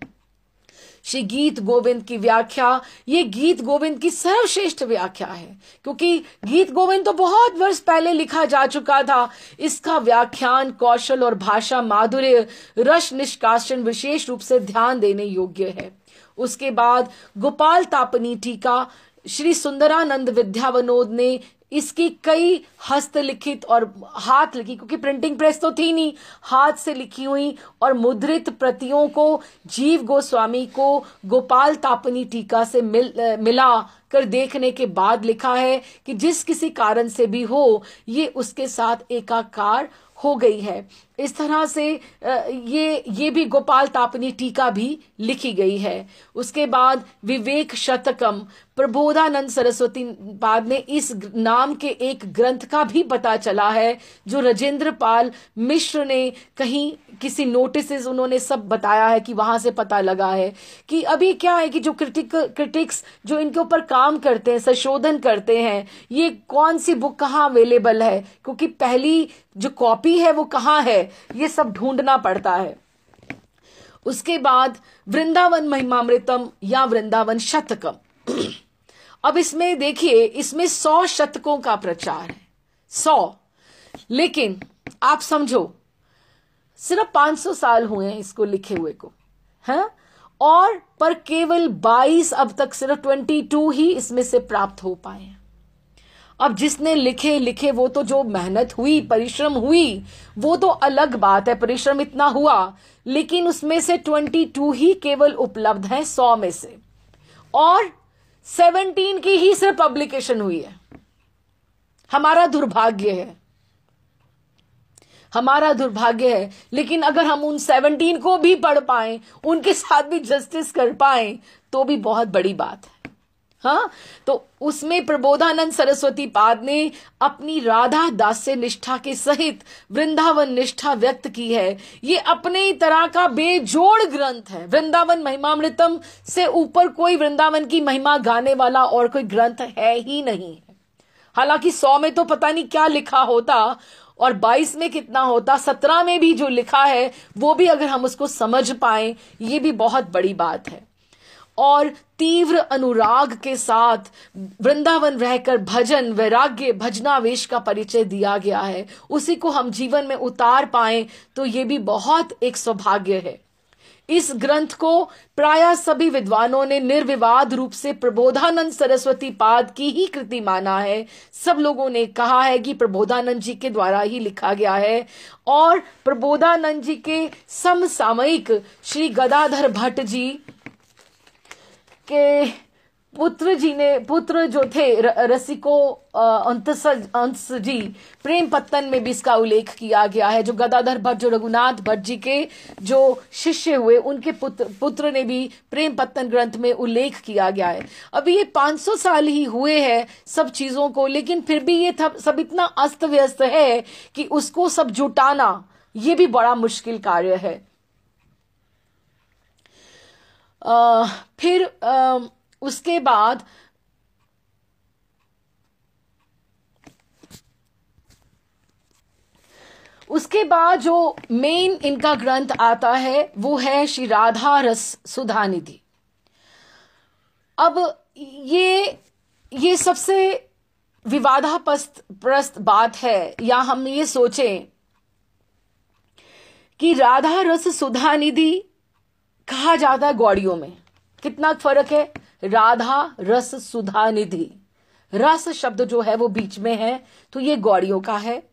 श्री गीत गोविंद की व्याख्या, ये गीत गोविंद की सर्वश्रेष्ठ व्याख्या है, क्योंकि गीत गोविंद तो बहुत वर्ष पहले लिखा जा चुका था। इसका व्याख्यान कौशल और भाषा माधुर्य, रस निष्कासन विशेष रूप से ध्यान देने योग्य है। उसके बाद गोपाल तापनी टीका, श्री सुंदरानंद विद्यावनोद ने इसकी कई हस्तलिखित और हाथ लिखी, क्योंकि प्रिंटिंग प्रेस तो थी नहीं, हाथ से लिखी हुई और मुद्रित प्रतियों को जीव गोस्वामी को गोपाल तापनी टीका से मिला कर देखने के बाद लिखा है कि जिस किसी कारण से भी हो, ये उसके साथ एकाकार हो गई है। इस तरह से ये भी गोपाल तापनी टीका भी लिखी गई है। उसके बाद विवेक शतकम, प्रबोधानंद सरस्वती पाद ने इस नाम के एक ग्रंथ का भी पता चला है, जो राजेंद्र पाल मिश्र ने कहीं किसी नोटिस उन्होंने सब बताया है कि वहां से पता लगा है कि अभी क्या है कि जो क्रिटिक्स जो इनके ऊपर काम करते हैं, संशोधन करते हैं, ये कौन सी बुक कहाँ अवेलेबल है, क्योंकि पहली जो कॉपी है वो कहाँ है, ये सब ढूंढना पड़ता है। उसके बाद वृंदावन महिमामृतम या वृंदावन शतकम। अब इसमें देखिए, इसमें 100 शतकों का प्रचार है, 100, लेकिन आप समझो सिर्फ 500 साल हुए हैं इसको लिखे हुए को, हैं, और पर केवल 22 अब तक सिर्फ 22 ही इसमें से प्राप्त हो पाए हैं। अब जिसने लिखे वो तो जो मेहनत हुई, परिश्रम हुई, वो तो अलग बात है, परिश्रम इतना हुआ, लेकिन उसमें से 22 ही केवल उपलब्ध है 100 में से, और 17 की ही सिर्फ पब्लिकेशन हुई है। हमारा दुर्भाग्य है, हमारा दुर्भाग्य है। लेकिन अगर हम उन 17 को भी पढ़ पाएं, उनके साथ भी जस्टिस कर पाएं, तो भी बहुत बड़ी बात है। हाँ, तो उसमें प्रबोधानंद सरस्वती पाद ने अपनी राधा दास्य निष्ठा के सहित वृंदावन निष्ठा व्यक्त की है। ये अपने तरह का बेजोड़ ग्रंथ है। वृंदावन महिमामृतम से ऊपर कोई वृंदावन की महिमा गाने वाला और कोई ग्रंथ है ही नहीं। हालांकि 100 में तो पता नहीं क्या लिखा होता, और 22 में कितना होता, 17 में भी जो लिखा है वो भी अगर हम उसको समझ पाए, ये भी बहुत बड़ी बात है। और तीव्र अनुराग के साथ वृंदावन रहकर भजन, वैराग्य, भजनावेश का परिचय दिया गया है, उसी को हम जीवन में उतार पाएं तो ये भी बहुत एक सौभाग्य है। इस ग्रंथ को प्रायः सभी विद्वानों ने निर्विवाद रूप से प्रबोधानंद सरस्वती पाद की ही कृति माना है। सब लोगों ने कहा है कि प्रबोधानंद जी के द्वारा ही लिखा गया है, और प्रबोधानंद जी के समसामयिक श्री गदाधर भट्ट जी के पुत्र जो थे रसिको अंश जी, प्रेम पत्तन में भी इसका उल्लेख किया गया है। जो गदाधर भट्ट, जो रघुनाथ भट्ट जी के जो शिष्य हुए, उनके पुत्र ने भी प्रेम पत्तन ग्रंथ में उल्लेख किया गया है। अभी ये 500 साल ही हुए हैं सब चीजों को, लेकिन फिर भी ये सब इतना अस्त व्यस्त है कि उसको सब जुटाना ये भी बड़ा मुश्किल कार्य है। फिर उसके बाद जो मेन इनका ग्रंथ आता है वो है श्री राधा रस सुधा निधि। अब ये सबसे विवादास्पद बात है, या हम ये सोचें कि राधा रस सुधा निधि कहा जाता है गौड़ियों में, कितना फर्क है। राधा रस सुधा निधि, रस शब्द जो है वो बीच में है, तो ये गौड़ियों का है,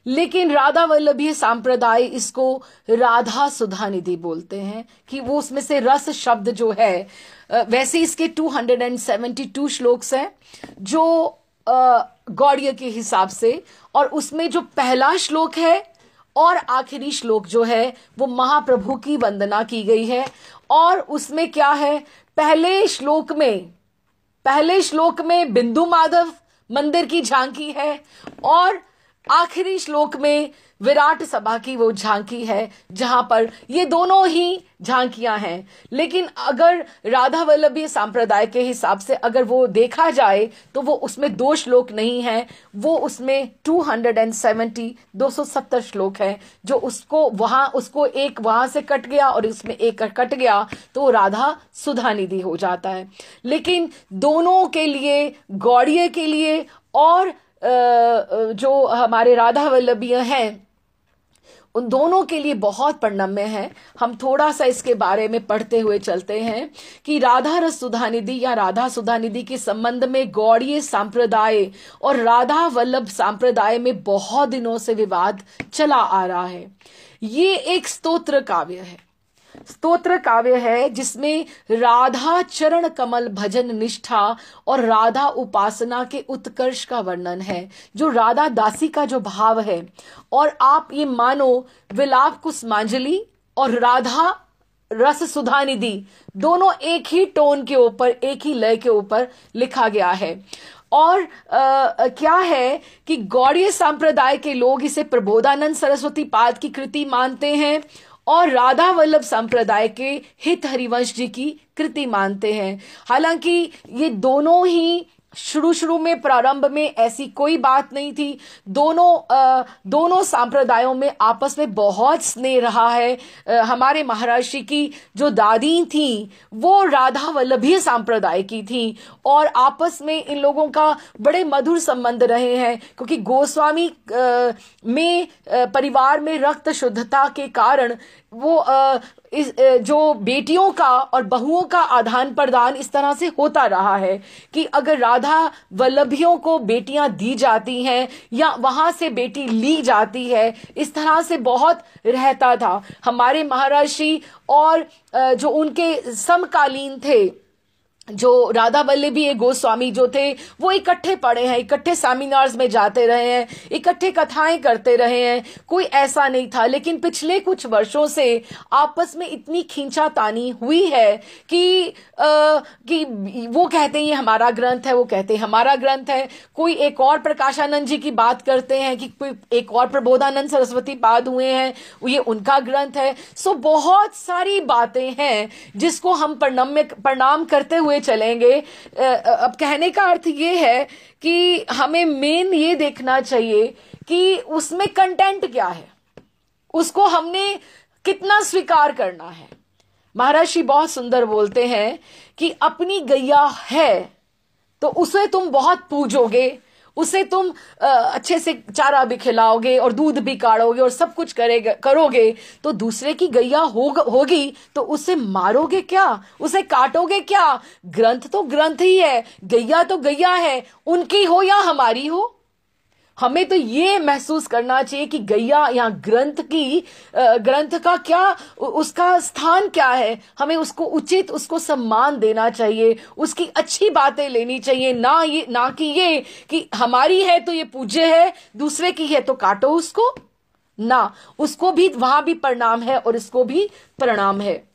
लेकिन राधा वल्लभी संप्रदाय इसको राधा सुधा निधि बोलते हैं कि वो उसमें से रस शब्द जो है, वैसे इसके 272 श्लोक्स हैं जो गौड़िय के हिसाब से, और उसमें जो पहला श्लोक है और आखिरी श्लोक जो है वो महाप्रभु की वंदना की गई है। और उसमें क्या है, पहले श्लोक में बिंदु माधव मंदिर की झांकी है, और आखिरी श्लोक में विराट सभा की वो झांकी है जहां पर ये दोनों ही झांकियां हैं। लेकिन अगर राधा वल्लभी संप्रदाय के हिसाब से अगर वो देखा जाए तो वो उसमें 2 श्लोक नहीं है, वो उसमें 270 श्लोक है, जो उसको एक वहां से कट गया और इसमें एक कट गया तो राधा सुधा निधि हो जाता है। लेकिन दोनों के लिए, गौड़िये के लिए और जो हमारे राधा वल्लभीय हैं, उन दोनों के लिए बहुत प्रणम्य है। हम थोड़ा सा इसके बारे में पढ़ते हुए चलते हैं कि राधा रस सुधानिधि या राधा सुधानिधि के संबंध में गौड़ीय संप्रदाय और राधा वल्लभ संप्रदाय में बहुत दिनों से विवाद चला आ रहा है। ये एक स्तोत्र काव्य है जिसमें राधा चरण कमल भजन निष्ठा और राधा उपासना के उत्कर्ष का वर्णन है, जो राधा दासी का जो भाव है। और आप ये मानो विलाप कुसुमांजलि और राधा रस सुधानिधि दोनों एक ही टोन के ऊपर, एक ही लय के ऊपर लिखा गया है। और क्या है कि गौड़ीय संप्रदाय के लोग इसे प्रबोधानंद सरस्वती पाद की कृति मानते हैं और राधा वल्लभ संप्रदाय के हित हरिवंश जी की कृति मानते हैं। हालांकि ये दोनों ही शुरू में, प्रारंभ में ऐसी कोई बात नहीं थी। दोनों संप्रदायों में आपस में बहुत स्नेह रहा है। हमारे महर्षि की जो दादी थी वो राधा वल्लभीय संप्रदाय की थी और आपस में इन लोगों का बड़े मधुर संबंध रहे हैं, क्योंकि गोस्वामी में परिवार में रक्त शुद्धता के कारण वो जो बेटियों का और बहुओं का आदान प्रदान इस तरह से होता रहा है कि अगर राधा वल्लभियों को बेटियां दी जाती हैं या वहां से बेटी ली जाती है, इस तरह से बहुत रहता था। हमारे महर्षि और जो उनके समकालीन थे, जो राधा वल्लभी गोस्वामी जो थे, वो इकट्ठे पढ़े हैं, इकट्ठे सेमिनार्स में जाते रहे हैं, इकट्ठे कथाएं करते रहे हैं, कोई ऐसा नहीं था। लेकिन पिछले कुछ वर्षों से आपस में इतनी खींचातानी हुई है कि वो कहते हैं ये हमारा ग्रंथ है, वो कहते हैं हमारा ग्रंथ है। कोई एक और प्रकाशानंद जी की बात करते हैं कि कोई एक और प्रबोधानंद सरस्वती पाद हुए हैं, ये उनका ग्रंथ है। सो बहुत सारी बातें हैं जिसको हम प्रणाम करते हुए चलेंगे। अब कहने का अर्थ ये है कि हमें मेन ये देखना चाहिए कि उसमें कंटेंट क्या है, उसको हमने कितना स्वीकार करना है। महर्षि बहुत सुंदर बोलते हैं कि अपनी गैया है तो उसे तुम बहुत पूजोगे, उसे तुम अच्छे से चारा भी खिलाओगे और दूध भी काढ़ोगे और सब कुछ करोगे, तो दूसरे की गैया होगी तो उसे मारोगे क्या, उसे काटोगे क्या? ग्रंथ तो ग्रंथ ही है, गैया तो गैया है, उनकी हो या हमारी हो। हमें तो ये महसूस करना चाहिए कि गैया या ग्रंथ का क्या, उसका स्थान क्या है। हमें उसको उचित, उसको सम्मान देना चाहिए, उसकी अच्छी बातें लेनी चाहिए, ना कि ये कि हमारी है तो ये पूज्य है, दूसरे की है तो काटो उसको ना। उसको भी वहां भी प्रणाम है और इसको भी प्रणाम है।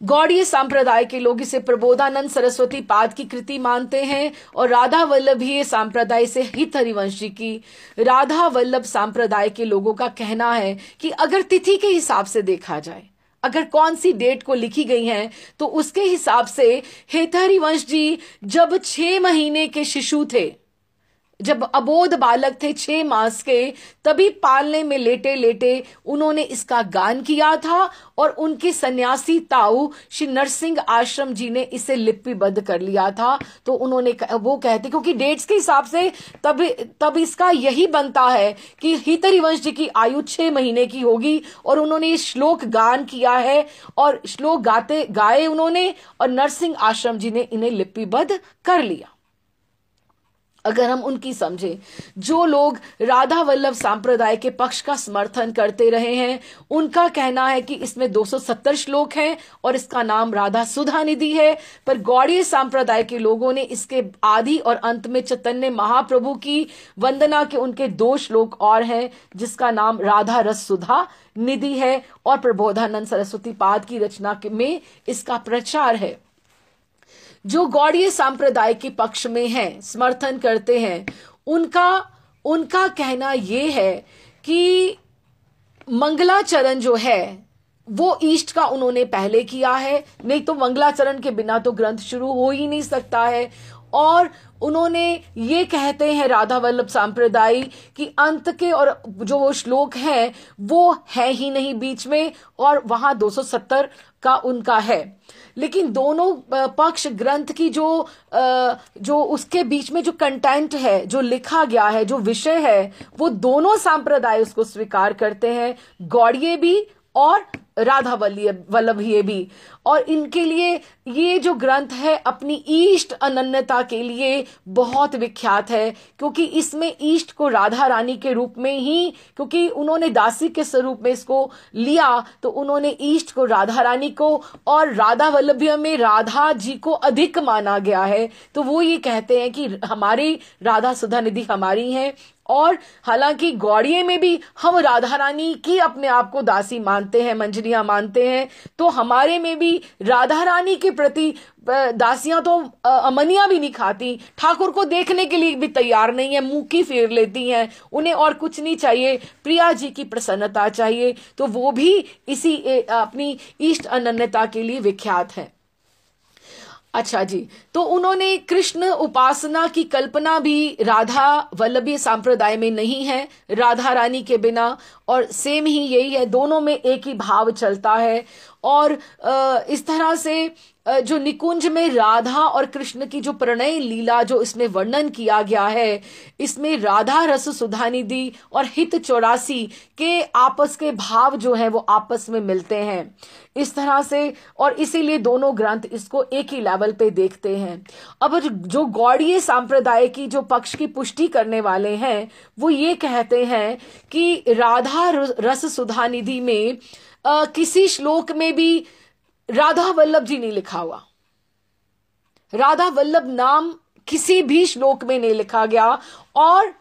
गौड़ीय संप्रदाय के लोग इसे प्रबोधानंद सरस्वती पाद की कृति मानते हैं और राधा वल्लभीय संप्रदाय से हित हरिवंशी की। राधा वल्लभ संप्रदाय के लोगों का कहना है कि अगर तिथि के हिसाब से देखा जाए, अगर कौन सी डेट को लिखी गई है, तो उसके हिसाब से हित हरिवंश जी जब 6 महीने के शिशु थे, जब अबोध बालक थे 6 मास के, तभी पालने में लेटे लेटे उन्होंने इसका गान किया था और उनके सन्यासी ताऊ श्री नरसिंह आश्रम जी ने इसे लिपिबद्ध कर लिया था। तो उन्होंने, वो कहते, क्योंकि डेट्स के हिसाब से तब इसका यही बनता है कि हित हरिवंश जी की आयु 6 महीने की होगी और उन्होंने ये श्लोक गान किया है और श्लोक गाए उन्होंने और नरसिंह आश्रम जी ने इन्हें लिपिबद्ध कर लिया। अगर हम उनकी समझें, जो लोग राधा वल्लभ संप्रदाय के पक्ष का समर्थन करते रहे हैं, उनका कहना है कि इसमें 270 श्लोक हैं और इसका नाम राधा सुधा निधि है। पर गौड़ीय संप्रदाय के लोगों ने इसके आदि और अंत में चैतन्य महाप्रभु की वंदना के उनके 2 श्लोक और हैं, जिसका नाम राधा रस सुधा निधि है और प्रबोधानंद सरस्वती पाद की रचना में इसका प्रचार है। जो गौड़ीय संप्रदाय के पक्ष में हैं, समर्थन करते हैं, उनका कहना ये है कि मंगलाचरण जो है वो ईष्ट का उन्होंने पहले किया है, नहीं तो मंगलाचरण के बिना तो ग्रंथ शुरू हो ही नहीं सकता है। और उन्होंने ये कहते हैं राधा वल्लभ सांप्रदायी कि अंत के और जो वो श्लोक हैं वो है ही नहीं बीच में, और वहां 270 का उनका है। लेकिन दोनों पक्ष ग्रंथ की जो उसके बीच में जो कंटेंट है, जो लिखा गया है, जो विषय है, वो दोनों सांप्रदाय उसको स्वीकार करते हैं, गौड़ीय भी और राधा वल्लभीय भी। और इनके लिए ये जो ग्रंथ है अपनी ईष्ट अनन्यता के लिए बहुत विख्यात है, क्योंकि इसमें ईष्ट को राधा रानी के रूप में ही, क्योंकि उन्होंने दासी के स्वरूप में इसको लिया, तो उन्होंने ईष्ट को राधा रानी को और राधा वल्लभीय में राधा जी को अधिक माना गया है। तो वो ये कहते हैं कि हमारी राधा सुधा निधि हमारी हैं, और हालांकि गौड़ीय में भी हम राधा रानी की अपने आप को दासी मानते हैं, मंजरियां मानते हैं, तो हमारे में भी राधा रानी के प्रति दासियां तो अमनिया भी नहीं खाती, ठाकुर को देखने के लिए भी तैयार नहीं है, मुंह की फेर लेती हैं, उन्हें और कुछ नहीं चाहिए, प्रिया जी की प्रसन्नता चाहिए। तो वो भी इसी अपनी ईष्ट अनन्यता के लिए विख्यात है। अच्छा जी, तो उन्होंने कृष्ण उपासना की कल्पना भी राधा वल्लभीय संप्रदाय में नहीं है राधा रानी के बिना, और सेम ही यही है, दोनों में एक ही भाव चलता है। और इस तरह से जो निकुंज में राधा और कृष्ण की जो प्रणय लीला जो इसमें वर्णन किया गया है, इसमें राधा रस सुधानिधि और हित 84 के आपस के भाव जो है वो आपस में मिलते हैं इस तरह से, और इसीलिए दोनों ग्रंथ इसको एक ही लेवल पे देखते हैं। अब जो गौड़ीय संप्रदाय की जो पक्ष की पुष्टि करने वाले हैं वो ये कहते हैं कि राधा रस सुधानिधि में किसी श्लोक में भी राधा वल्लभ जी नहीं लिखा हुआ, राधा वल्लभ नाम किसी भी श्लोक में नहीं लिखा गया, और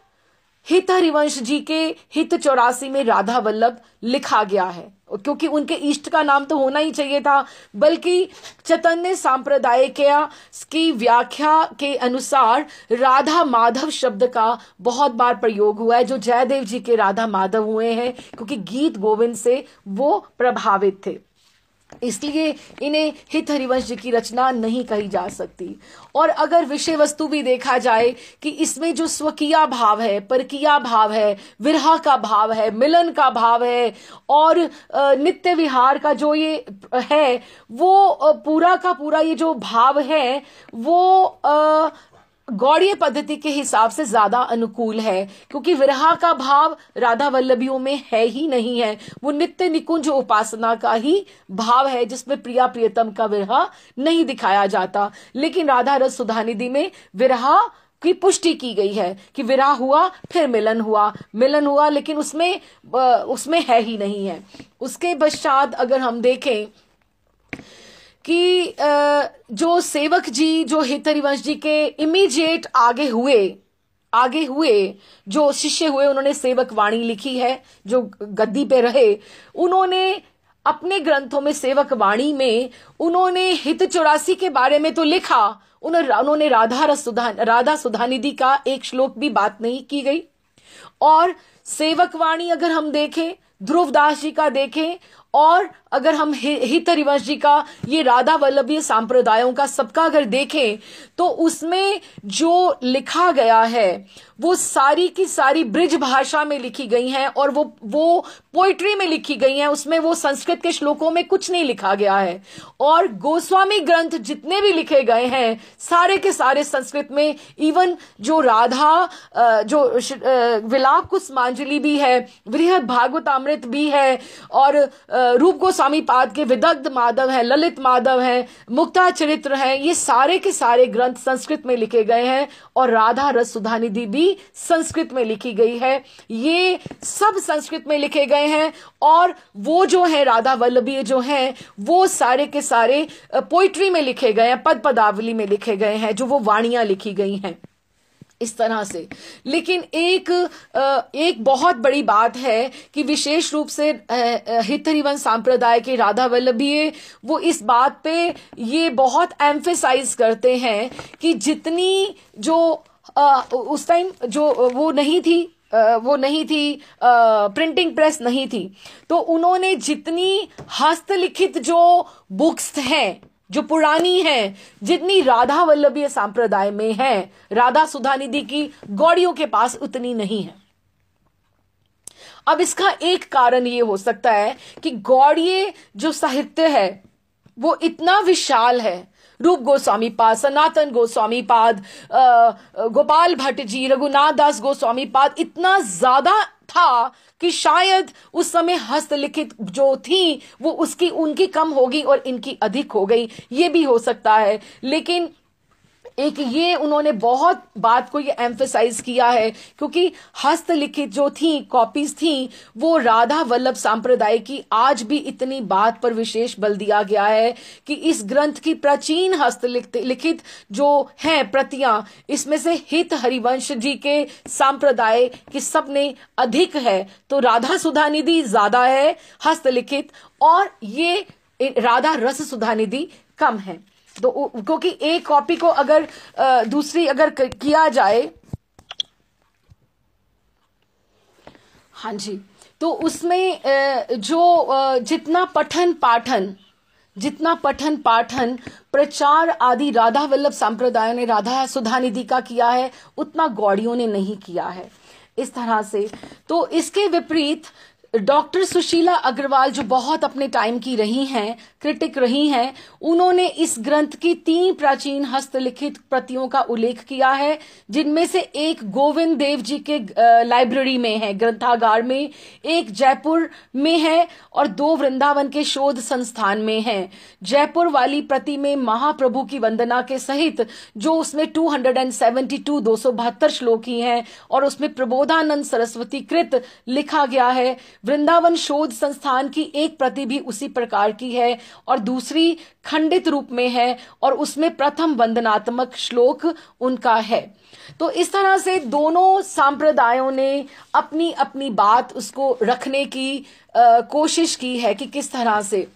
हित हरिवंश जी के हित 84 में राधा वल्लभ लिखा गया है, क्योंकि उनके इष्ट का नाम तो होना ही चाहिए था। बल्कि चैतन्य सांप्रदाय की व्याख्या के अनुसार राधा माधव शब्द का बहुत बार प्रयोग हुआ है, जो जयदेव जी के राधा माधव हुए हैं, क्योंकि गीत गोविंद से वो प्रभावित थे, इसलिए इन्हें हित हरिवंश जी की रचना नहीं कही जा सकती। और अगर विषय वस्तु भी देखा जाए कि इसमें जो स्वकीय भाव है, परकीय भाव है, विरह का भाव है, मिलन का भाव है, और नित्य विहार का जो ये है, वो पूरा का पूरा ये जो भाव है वो गौड़ीय पद्धति के हिसाब से ज्यादा अनुकूल है, क्योंकि विरह का भाव राधा वल्लभियों में है ही नहीं है, वो नित्य निकुंज उपासना का ही भाव है, जिसमें प्रिया प्रियतम का विरह नहीं दिखाया जाता। लेकिन राधा रस सुधानिधि में विरह की पुष्टि की गई है कि विरह हुआ, फिर मिलन हुआ, लेकिन उसमें है ही नहीं है। उसके पश्चात अगर हम देखें कि जो सेवक जी जो हित हरिवंश जी के इमीडिएट आगे हुए जो शिष्य हुए, उन्होंने सेवक वाणी लिखी है, जो गद्दी पे रहे, उन्होंने अपने ग्रंथों में सेवक वाणी में उन्होंने हित 84 के बारे में तो लिखा, उन्होंने राधा सुधानिधि का एक श्लोक भी बात नहीं की गई। और सेवक वाणी अगर हम देखें, ध्रुवदास जी का देखें, और अगर हम हित हरिवंश जी का, ये राधा वल्लभीय संप्रदायों का सबका अगर देखें, तो उसमें जो लिखा गया है वो सारी की सारी ब्रिज भाषा में लिखी गई हैं, और वो पोइट्री में लिखी गई हैं, उसमें वो संस्कृत के श्लोकों में कुछ नहीं लिखा गया है। और गोस्वामी ग्रंथ जितने भी लिखे गए हैं सारे के सारे संस्कृत में, इवन जो राधा जो विलाप कुसुमांजलि भी है, बृहद भागवतामृत भी है, और रूप गोस्वामी पाद के विदग्ध माधव है, ललित माधव है, मुक्ता चरित्र है, ये सारे के सारे ग्रंथ संस्कृत में लिखे गए हैं, और राधा रस सुधानिधि भी संस्कृत में लिखी गई है। ये सब संस्कृत में लिखे गए हैं, और वो जो है राधा वल्लभीय जो हैं वो सारे के सारे पोइट्री में लिखे गए हैं, पद पदावली में लिखे गए हैं, जो वो वाणियां लिखी गई हैं इस तरह से। लेकिन एक बहुत बड़ी बात है कि विशेष रूप से हित हरिवंश संप्रदाय के राधा वल्लभीय वो इस बात पे ये बहुत एम्फेसाइज करते हैं कि जितनी जो उस टाइम जो वो नहीं थी वो नहीं थी, प्रिंटिंग प्रेस नहीं थी, तो उन्होंने जितनी हस्तलिखित जो बुक्स हैं जो पुरानी हैं, जितनी राधा वल्लभीय संप्रदाय में है, राधा सुधानिधि की गौड़ियों के पास उतनी नहीं है। अब इसका एक कारण ये हो सकता है कि गौड़ीय जो साहित्य है वो इतना विशाल है, रूप गोस्वामी पाद, सनातन गोस्वामी पाद, गोपाल भट्ट जी, रघुनाथ दास गोस्वामी पाद, इतना ज्यादा था कि शायद उस समय हस्तलिखित जो थी वो उनकी कम होगी और इनकी अधिक हो गई, ये भी हो सकता है। लेकिन एक ये उन्होंने बहुत बात को ये एम्फसाइज किया है, क्योंकि हस्तलिखित जो थी, कॉपीज थी, वो राधा वल्लभ संप्रदाय की आज भी इतनी बात पर विशेष बल दिया गया है कि इस ग्रंथ की प्राचीन हस्तलिखित जो है प्रतियां, इसमें से हित हरिवंश जी के संप्रदाय की सबने अधिक है, तो राधा सुधानिधि ज्यादा है हस्तलिखित, और ये राधा रस सुधानिधि कम है। तो क्योंकि एक कॉपी को अगर दूसरी अगर किया जाए, हाँ जी, तो उसमें जो जितना पठन पाठन प्रचार आदि राधा वल्लभ संप्रदाय ने राधा सुधानिधि का किया है, उतना गौड़ियों ने नहीं किया है इस तरह से। तो इसके विपरीत डॉक्टर सुशीला अग्रवाल, जो बहुत अपने टाइम की रही हैं, क्रिटिक रही हैं, उन्होंने इस ग्रंथ की 3 प्राचीन हस्तलिखित प्रतियों का उल्लेख किया है, जिनमें से एक गोविंद देव जी के लाइब्रेरी में है, ग्रंथागार में, एक जयपुर में है और 2 वृंदावन के शोध संस्थान में है। जयपुर वाली प्रति में महाप्रभु की वंदना के सहित जो उसमें 272 श्लोक ही हैं और उसमें प्रबोधानंद सरस्वती कृत लिखा गया है। वृंदावन शोध संस्थान की एक प्रति भी उसी प्रकार की है और दूसरी खंडित रूप में है और उसमें प्रथम वंदनात्मक श्लोक उनका है। तो इस तरह से दोनों सांप्रदायों ने अपनी अपनी बात उसको रखने की कोशिश की है कि किस तरह से।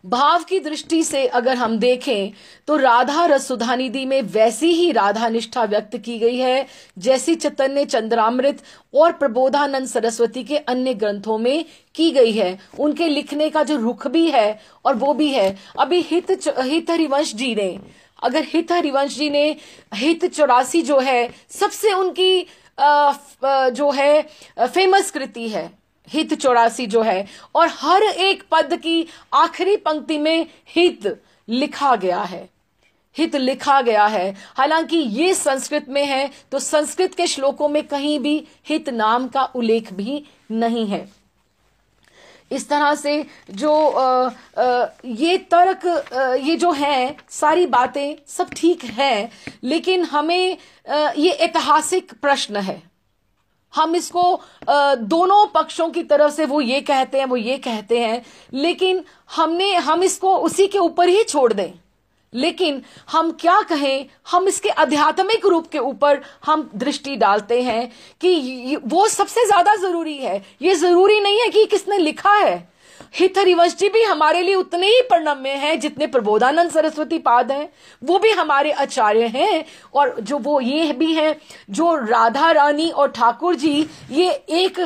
भाव की दृष्टि से अगर हम देखें तो राधा रस सुधानिधि में वैसी ही राधा निष्ठा व्यक्त की गई है जैसी चैतन्य चंद्रामृत और प्रबोधानंद सरस्वती के अन्य ग्रंथों में की गई है। उनके लिखने का जो रुख भी है और वो भी है। अभी हित हरिवंश जी ने, अगर हित हरिवंश जी ने हित 84 जो है सबसे उनकी जो है फेमस कृति है, हित 84 जो है, और हर एक पद की आखिरी पंक्ति में हित लिखा गया है, हित लिखा गया है। हालांकि ये संस्कृत में है तो संस्कृत के श्लोकों में कहीं भी हित नाम का उल्लेख भी नहीं है। इस तरह से जो ये तर्क ये जो है सारी बातें सब ठीक है, लेकिन हमें ये ऐतिहासिक प्रश्न है। हम इसको दोनों पक्षों की तरफ से वो ये कहते हैं वो ये कहते हैं, लेकिन हम इसको उसी के ऊपर ही छोड़ दें। लेकिन हम क्या कहें, हम इसके आध्यात्मिक रूप के ऊपर हम दृष्टि डालते हैं कि वो सबसे ज्यादा जरूरी है। ये जरूरी नहीं है कि किसने लिखा है। हित हरिवंश जी भी हमारे लिए उतने ही प्रणम्य हैं जितने प्रबोधानंद सरस्वती पाद हैं, वो भी हमारे आचार्य हैं। और जो वो ये भी हैं जो राधा रानी और ठाकुर जी, ये एक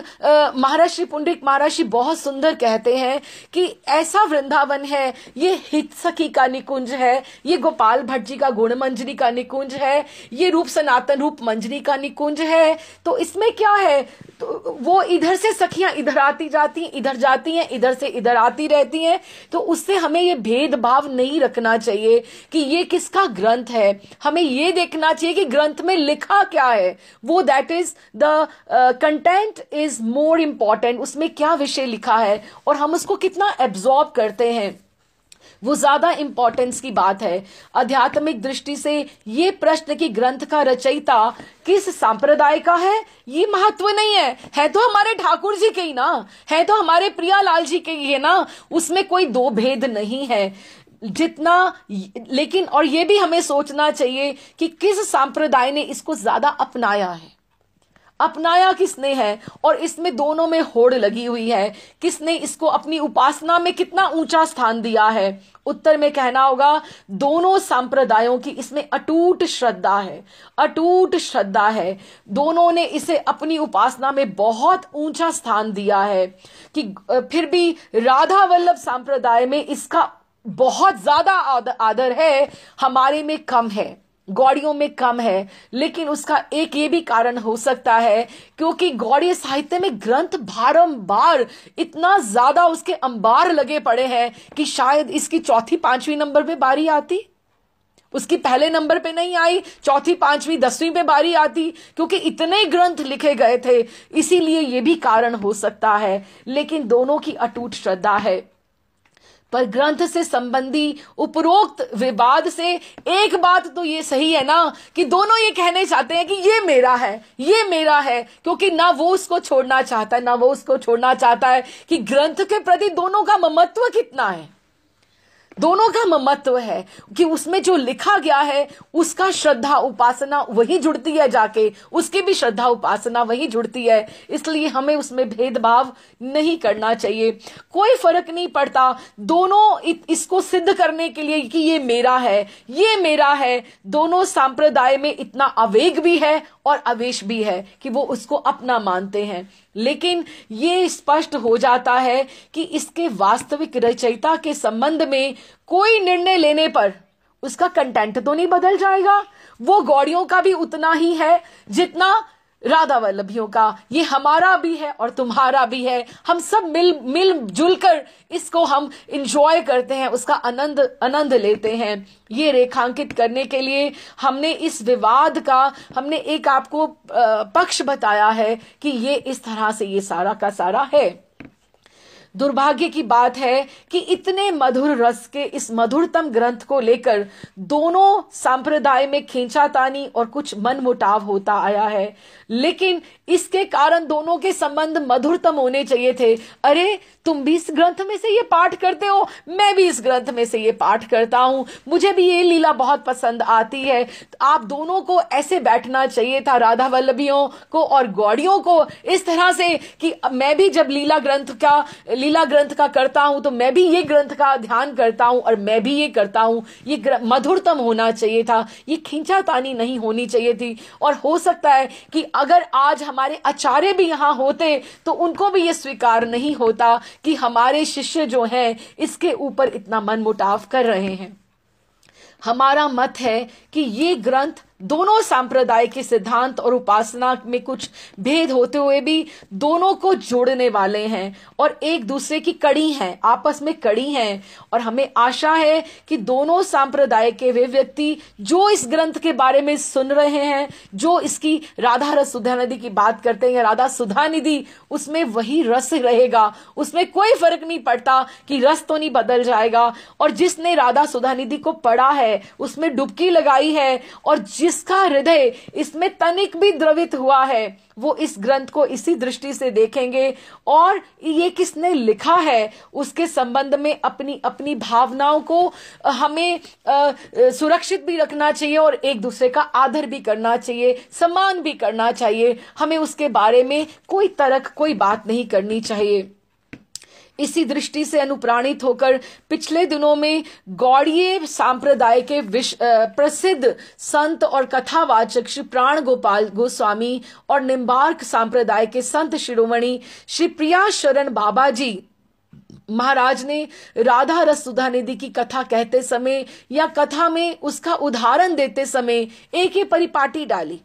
महर्षि पुंडरीक महर्षि बहुत सुंदर कहते हैं कि ऐसा वृंदावन है, ये हित सखी का निकुंज है, ये गोपाल भट्ट जी का गुण मंजरी का निकुंज है, ये रूप सनातन रूप मंजरी का निकुंज है। तो इसमें क्या है, तो वो इधर से सखियां इधर आती जाती हैं, इधर जाती हैं, इधर से इधर आती रहती हैं। तो उससे हमें ये भेदभाव नहीं रखना चाहिए कि ये किसका ग्रंथ है। हमें ये देखना चाहिए कि ग्रंथ में लिखा क्या है, वो that is the content is more important. उसमें क्या विषय लिखा है और हम उसको कितना एब्जॉर्ब करते हैं, वो ज्यादा इंपॉर्टेंस की बात है। आध्यात्मिक दृष्टि से ये प्रश्न कि ग्रंथ का रचयिता किस संप्रदाय का है, ये महत्व नहीं है। है तो हमारे ठाकुर जी के ही ना, है तो हमारे प्रियालाल जी के ही है ना, उसमें कोई दो भेद नहीं है जितना। लेकिन और ये भी हमें सोचना चाहिए कि किस संप्रदाय ने इसको ज्यादा अपनाया है। अपनाया किसने है और इसमें दोनों में होड़ लगी हुई है, किसने इसको अपनी उपासना में कितना ऊंचा स्थान दिया है? उत्तर में कहना होगा दोनों संप्रदायों की इसमें अटूट श्रद्धा है, अटूट श्रद्धा है। दोनों ने इसे अपनी उपासना में बहुत ऊंचा स्थान दिया है कि फिर भी राधा वल्लभ संप्रदाय में इसका बहुत ज्यादा आदर है, हमारे में कम है, गौड़ियों में कम है। लेकिन उसका एक ये भी कारण हो सकता है क्योंकि गौड़ीय साहित्य में ग्रंथ बारंबार इतना ज्यादा उसके अंबार लगे पड़े हैं कि शायद इसकी चौथी पांचवी नंबर पे बारी आती, उसकी पहले नंबर पे नहीं आई, चौथी पांचवी दसवीं पे बारी आती, क्योंकि इतने ग्रंथ लिखे गए थे। इसीलिए ये भी कारण हो सकता है। लेकिन दोनों की अटूट श्रद्धा है। पर ग्रंथ से संबंधी उपरोक्त विवाद से एक बात तो ये सही है ना कि दोनों ये कहने चाहते हैं कि ये मेरा है, ये मेरा है, क्योंकि ना वो उसको छोड़ना चाहता है ना वो उसको छोड़ना चाहता है। कि ग्रंथ के प्रति दोनों का ममत्व कितना है, दोनों का ममत्व है कि उसमें जो लिखा गया है उसका श्रद्धा उपासना वही जुड़ती है, जाके उसकी भी श्रद्धा उपासना वही जुड़ती है। इसलिए हमें उसमें भेदभाव नहीं करना चाहिए। कोई फर्क नहीं पड़ता, दोनों इसको सिद्ध करने के लिए कि ये मेरा है, ये मेरा है। दोनों संप्रदाय में इतना आवेग भी है और आवेश भी है कि वो उसको अपना मानते हैं। लेकिन ये स्पष्ट हो जाता है कि इसके वास्तविक रचयिता के संबंध में कोई निर्णय लेने पर उसका कंटेंट तो नहीं बदल जाएगा। वो गौड़ियों का भी उतना ही है जितना राधा वल्लभियों का। ये हमारा भी है और तुम्हारा भी है। हम सब मिलजुल कर इसको हम इंजॉय करते हैं, उसका आनंद लेते हैं। ये रेखांकित करने के लिए हमने इस विवाद का हमने एक आपको पक्ष बताया है कि ये इस तरह से ये सारा का सारा है। दुर्भाग्य की बात है कि इतने मधुर रस के इस मधुरतम ग्रंथ को लेकर दोनों संप्रदाय में खींचातानी और कुछ मनमुटाव होता आया है। लेकिन इसके कारण दोनों के संबंध मधुरतम होने चाहिए थे। अरे तुम भी इस ग्रंथ में से ये पाठ करते हो, मैं भी इस ग्रंथ में से ये पाठ करता हूं, मुझे भी ये लीला बहुत पसंद आती है। आप दोनों को ऐसे बैठना चाहिए था, राधा वल्लभियों को और गौड़ियों को, इस तरह से कि मैं भी जब लीला ग्रंथ का करता हूं तो मैं भी ये ग्रंथ का ध्यान करता हूं और मैं भी ये करता हूं। ये मधुरतम होना चाहिए था, ये खींचातानी नहीं होनी चाहिए थी। और हो सकता है कि अगर आज हमारे आचार्य भी यहां होते तो उनको भी ये स्वीकार नहीं होता कि हमारे शिष्य जो हैं इसके ऊपर इतना मनमुटाव कर रहे हैं। हमारा मत है कि ये ग्रंथ दोनों संप्रदाय के सिद्धांत और उपासना में कुछ भेद होते हुए भी दोनों को जोड़ने वाले हैं और एक दूसरे की कड़ी हैं, आपस में कड़ी हैं। और हमें आशा है कि दोनों संप्रदाय के वे व्यक्ति जो इस ग्रंथ के बारे में सुन रहे हैं, जो इसकी राधा रस सुधा निधि की बात करते हैं, राधा सुधा निधि, उसमें वही रस रहेगा, उसमें कोई फर्क नहीं पड़ता कि रस तो नहीं बदल जाएगा। और जिसने राधा सुधा निधि को पढ़ा है, उसमें डुबकी लगाई है और जिसका हृदय इसमें तनिक भी द्रवित हुआ है, वो इस ग्रंथ को इसी दृष्टि से देखेंगे और ये किसने लिखा है उसके संबंध में अपनी अपनी भावनाओं को हमें सुरक्षित भी रखना चाहिए और एक दूसरे का आदर भी करना चाहिए, सम्मान भी करना चाहिए। हमें उसके बारे में कोई तर्क, कोई बात नहीं करनी चाहिए। इसी दृष्टि से अनुप्राणित होकर पिछले दिनों में गौड़ीय संप्रदाय के प्रसिद्ध संत और कथावाचक श्री प्राण गोपाल गोस्वामी और निम्बार्क संप्रदाय के संत शिरोमणि श्री प्रिया शरण बाबा जी महाराज ने राधा रस सुधा निधि की कथा कहते समय या कथा में उसका उदाहरण देते समय एक ही परिपाटी डाली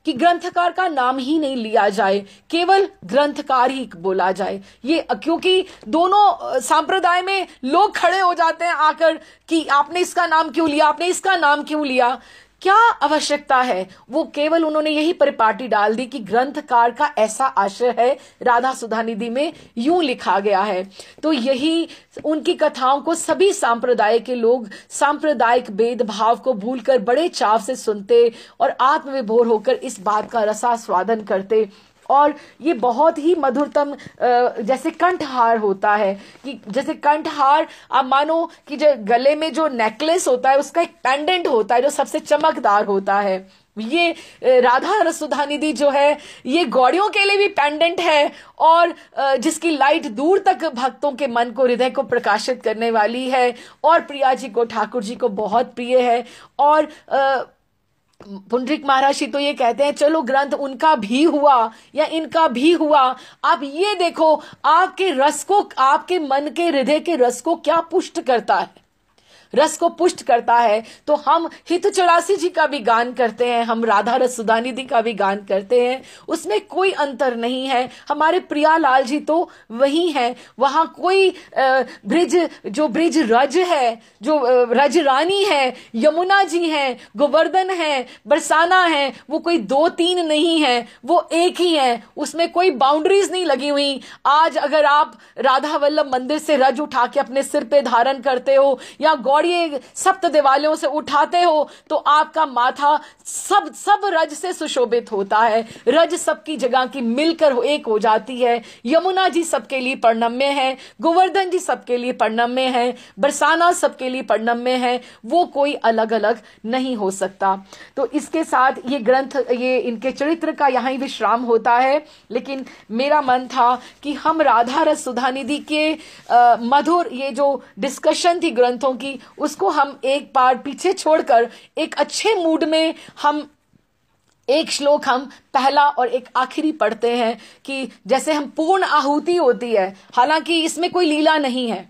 कि ग्रंथकार का नाम ही नहीं लिया जाए, केवल ग्रंथकार ही बोला जाए। ये क्योंकि दोनों संप्रदाय में लोग खड़े हो जाते हैं आकर कि आपने इसका नाम क्यों लिया, आपने इसका नाम क्यों लिया, क्या आवश्यकता है। वो केवल उन्होंने यही परिपाटी डाल दी कि ग्रंथकार का ऐसा आशय है, राधा सुधा निधि में यूं लिखा गया है। तो यही उनकी कथाओं को सभी सांप्रदाय के लोग सांप्रदायिक भेदभाव को भूलकर बड़े चाव से सुनते और आत्मविभोर होकर इस बात का रसास्वादन करते। और ये बहुत ही मधुरतम जैसे कंठहार होता है कि जैसे कंठहार आप मानो कि जो गले में जो नेकलेस होता है उसका एक पेंडेंट होता है जो सबसे चमकदार होता है, ये राधा रस सुधा निधि जो है ये गौड़ियों के लिए भी पेंडेंट है, और जिसकी लाइट दूर तक भक्तों के मन को, हृदय को प्रकाशित करने वाली है, और प्रिया जी को, ठाकुर जी को बहुत प्रिय है। और पुंडरीक महाराज जी तो ये कहते हैं चलो ग्रंथ उनका भी हुआ या इनका भी हुआ, आप ये देखो आपके रस को, आपके मन के, हृदय के रस को क्या पुष्ट करता है, रस को पुष्ट करता है। तो हम हित 84 जी का भी गान करते हैं, हम राधा रस सुधा निधि का भी गान करते हैं, उसमें कोई अंतर नहीं है। हमारे प्रियालाल जी तो वही हैं, वहां कोई ब्रिज, जो ब्रिज रज है, जो रज रानी है, यमुना जी हैं, गोवर्धन है, बरसाना है, वो कोई 2-3 नहीं है, वो एक ही है, उसमें कोई बाउंड्रीज नहीं लगी हुई। आज अगर आप राधा वल्लभ मंदिर से रज उठा के अपने सिर पे धारण करते हो या गौड़ी सप्त दिवालियों से उठाते हो तो आपका माथा सब रज से सुशोभित होता है, रज सबकी जगह की मिलकर एक हो जाती है। यमुना जी सबके लिए पर्णम्य है, गोवर्धन जी सबके लिए पर्णम्य है, बरसाना सबके लिए पर्णम्य है, वो कोई अलग अलग नहीं हो सकता। तो इसके साथ ये ग्रंथ, ये इनके चरित्र का यहां ही विश्राम होता है। लेकिन मेरा मन था कि हम राधा रस सुधा निधि के मधुर ये जो डिस्कशन थी ग्रंथों की, उसको हम एक बार पीछे छोड़कर एक अच्छे मूड में हम एक श्लोक हम पहला और एक आखिरी पढ़ते हैं, कि जैसे हम पूर्ण आहुति होती है, हालांकि इसमें कोई लीला नहीं है,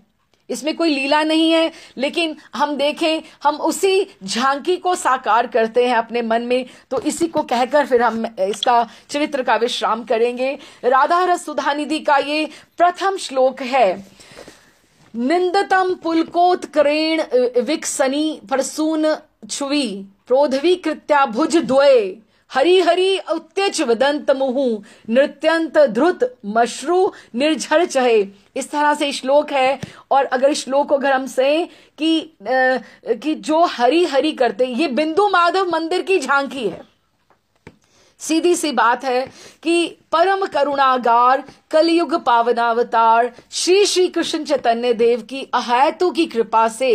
इसमें कोई लीला नहीं है, लेकिन हम देखें, हम उसी झांकी को साकार करते हैं अपने मन में। तो इसी को कहकर फिर हम इसका चरित्र का विश्राम करेंगे। राधा रस सुधा निधि का ये प्रथम श्लोक है। निंदतम पुलकोत्करेण विकसनी परसून छुवी प्रोधवी कृत्या भुज द्वये हरि हरि उत्त्यच वदंत मुहु नृत्यंत द्रुत मश्रु निर्झर चहे। इस तरह से श्लोक है। और अगर श्लोक को अगर हम से कि जो हरि हरि करते, ये बिंदु माधव मंदिर की झांकी है। सीधी सी बात है कि परम करुणागार कलयुग पावनावतार श्री श्री कृष्ण चैतन्य देव की अहेतु की कृपा से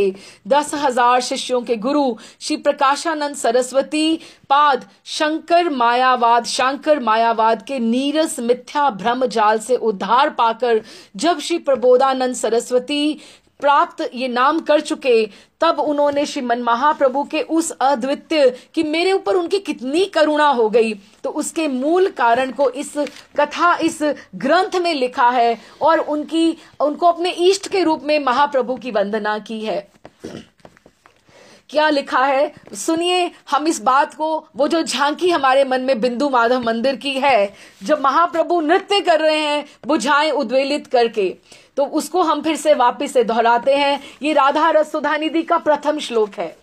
10,000 शिष्यों के गुरु श्री प्रकाशानंद सरस्वती पाद शांकर मायावाद के नीरस मिथ्या भ्रम जाल से उद्धार पाकर जब श्री प्रबोधानंद सरस्वती प्राप्त ये नाम कर चुके, तब उन्होंने श्रीमन महाप्रभु के उस अद्वितीय कि मेरे ऊपर उनकी कितनी करुणा हो गई, तो उसके मूल कारण को इस कथा, इस ग्रंथ में लिखा है और उनको अपने इष्ट के रूप में महाप्रभु की वंदना की है। क्या लिखा है सुनिए हम इस बात को। वो जो झांकी हमारे मन में बिंदु माधव मंदिर की है, जब महाप्रभु नृत्य कर रहे हैं बुझाएं उद्वेलित करके, तो उसको हम फिर से वापस से दोहराते हैं। ये राधा रस सुधा निधि का प्रथम श्लोक है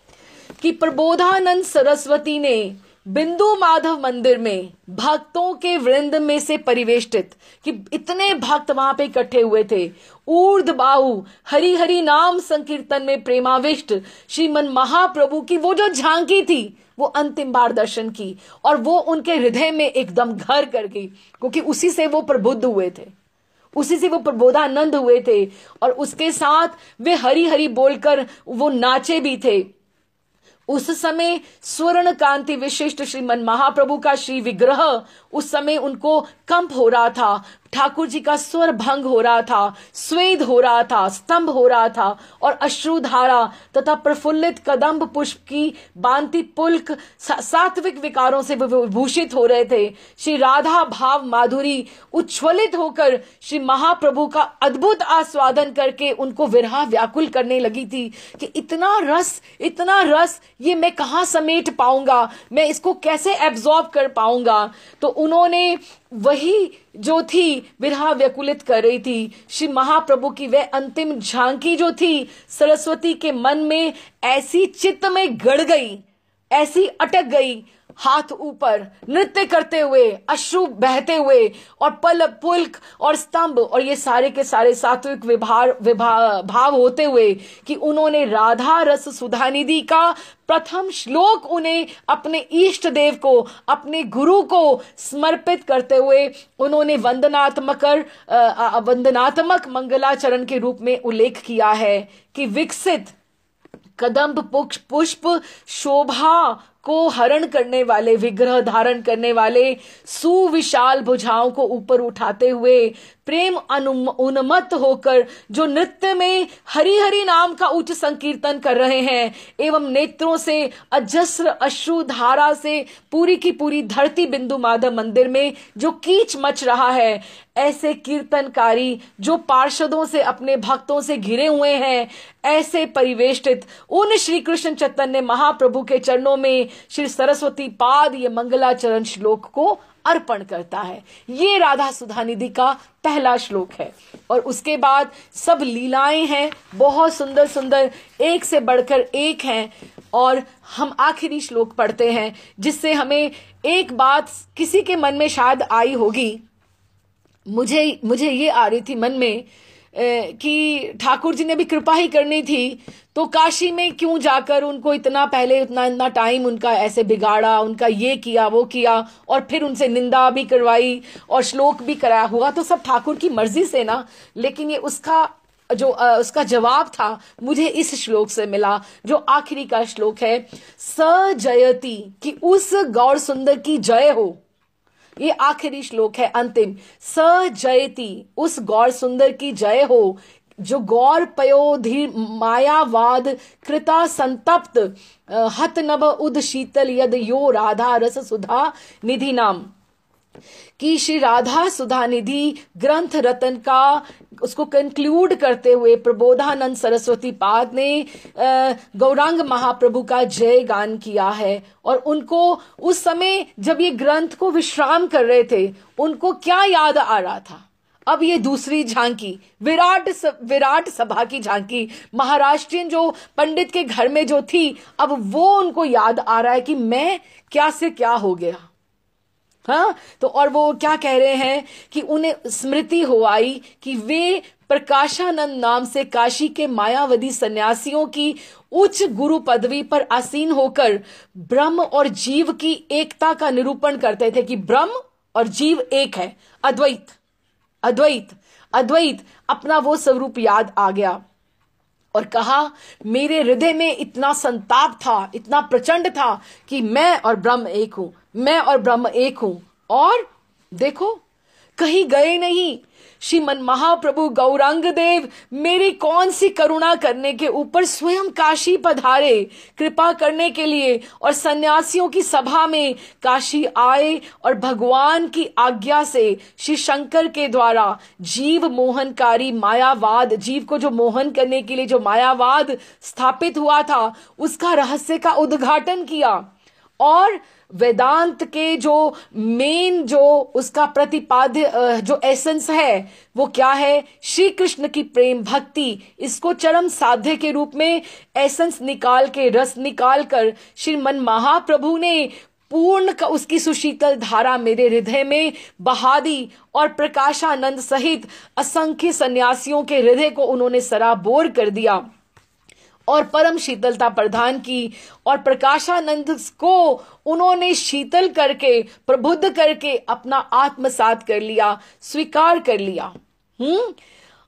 कि प्रबोधानंद सरस्वती ने बिंदु माधव मंदिर में भक्तों के वृंद में से परिवेष्टित, कि इतने भक्त वहां पे इकट्ठे हुए थे, ऊर्ध बाहु हरि हरि नाम संकीर्तन में प्रेमाविष्ट श्रीमन महाप्रभु की वो जो झांकी थी, वो अंतिम बार दर्शन की और वो उनके हृदय में एकदम घर कर गई, क्योंकि उसी से वो प्रबुद्ध हुए थे, उसी से वो प्रबोधानंद हुए थे। और उसके साथ वे हरि हरि बोलकर वो नाचे भी थे। उस समय स्वर्ण कांति विशिष्ट श्रीमन महाप्रभु का श्री विग्रह, उस समय उनको कंप हो रहा था, ठाकुर जी का स्वर भंग हो रहा था, स्वेद हो रहा था, स्तंभ हो रहा था, और अश्रुधारा तथा प्रफुल्लित कदम्ब पुष्प की बांति पुल्क सात्विक विकारों से विभूषित हो रहे थे। श्री राधा भाव माधुरी उच्छ्वलित होकर श्री महाप्रभु का अद्भुत आस्वादन करके उनको विरह व्याकुल करने लगी थी कि इतना रस ये मैं कहां समेट पाऊंगा, मैं इसको कैसे एब्जॉर्ब कर पाऊंगा। तो उन्होंने वही जो थी विरह व्याकुलित कर रही थी, श्री महाप्रभु की वह अंतिम झांकी जो थी सरस्वती के मन में ऐसी चित्त में गड़ गई, ऐसी अटक गई, हाथ ऊपर नृत्य करते हुए, अश्रु बहते हुए, और पल पुल्क और स्तंभ और ये सारे के सारे सात्विक भाव होते हुए कि उन्होंने राधा रस सुधा निधि का प्रथम श्लोक उन्हें अपने इष्ट देव को, अपने गुरु को समर्पित करते हुए उन्होंने वंदनात्मक मंगलाचरण के रूप में उल्लेख किया है कि विकसित कदम्ब पुष्प शोभा को हरण करने वाले, विग्रह धारण करने वाले सुविशाल भुजाओं को ऊपर उठाते हुए प्रेम उन्मत्त होकर जो नृत्य में हरि हरि नाम का उच्च संकीर्तन कर रहे हैं, एवं नेत्रों से अजस्र अश्रु धारा से पूरी की पूरी धरती बिंदु माधव मंदिर में जो कीच मच रहा है, ऐसे कीर्तनकारी जो पार्षदों से, अपने भक्तों से घिरे हुए हैं, ऐसे परिवेष्टित उन श्री कृष्ण चैतन्य महाप्रभु के चरणों में श्री सरस्वती पाद ये मंगलाचरण श्लोक को अर्पण करता है। ये राधा सुधा निधि का पहला श्लोक है। और उसके बाद सब लीलाएं हैं, बहुत सुंदर सुंदर, एक से बढ़कर एक हैं। और हम आखिरी श्लोक पढ़ते हैं, जिससे हमें एक बात किसी के मन में शायद आई होगी, मुझे ये आ रही थी मन में कि ठाकुर जी ने भी कृपा ही करनी थी, तो काशी में क्यों जाकर उनको इतना टाइम उनका ऐसे बिगाड़ा, उनका ये किया वो किया, और फिर उनसे निंदा भी करवाई और श्लोक भी कराया। हुआ तो सब ठाकुर की मर्जी से ना, लेकिन ये उसका जवाब था मुझे इस श्लोक से मिला, जो आखिरी का श्लोक है, स जयति, कि उस गौर सुंदर की जय हो। ये आखिरी श्लोक है, अंतिम, स जयति, उस गौर सुंदर की जय हो, जो गौर पयोधि मायावाद कृता संतप्त हत नभ उद शीतल यद यो राधा रस सुधा निधि नाम। कि श्री राधा सुधा निधि ग्रंथ रतन का उसको कंक्लूड करते हुए प्रबोधानंद सरस्वती पाद ने गौरांग महाप्रभु का जय गान किया है। और उनको उस समय जब ये ग्रंथ को विश्राम कर रहे थे, उनको क्या याद आ रहा था? अब ये दूसरी झांकी, विराट सभा की झांकी, महाराष्ट्रियन जो पंडित के घर में जो थी, अब वो उनको याद आ रहा है कि मैं क्या से क्या हो गया। हाँ, तो और वो क्या कह रहे हैं कि उन्हें स्मृति हो आई कि वे प्रकाशानंद नाम से काशी के मायावती सन्यासियों की उच्च गुरु पदवी पर आसीन होकर ब्रह्म और जीव की एकता का निरूपण करते थे, कि ब्रह्म और जीव एक है, अद्वैत अद्वैत अद्वैत। अपना वो स्वरूप याद आ गया और कहा, मेरे हृदय में इतना संताप था, इतना प्रचंड था कि मैं और ब्रह्म एक हूं, मैं और ब्रह्म एक हूं। और देखो, कहीं गए नहीं। श्रीमन महाप्रभु गौरांग देव मेरी कौन सी करुणा करने के ऊपर स्वयं काशी पधारे कृपा करने के लिए, और सन्यासियों की सभा में काशी आए और भगवान की आज्ञा से श्री शंकर के द्वारा जीव मोहनकारी मायावाद, जीव को जो मोहन करने के लिए जो मायावाद स्थापित हुआ था, उसका रहस्य का उद्घाटन किया। और वेदांत के जो मेन जो उसका प्रतिपाद्य जो एसेंस है, वो क्या है? श्री कृष्ण की प्रेम भक्ति, इसको चरम साध्य के रूप में एसेंस निकाल के, रस निकाल कर श्रीमन महाप्रभु ने पूर्ण का उसकी सुशीतल धारा मेरे हृदय में बहा दी। और प्रकाशानंद सहित असंख्य सन्यासियों के हृदय को उन्होंने सराबोर कर दिया और परम शीतलता प्रदान की। और प्रकाशानंद को उन्होंने शीतल करके, प्रबुद्ध करके अपना आत्मसात कर लिया, स्वीकार कर लिया।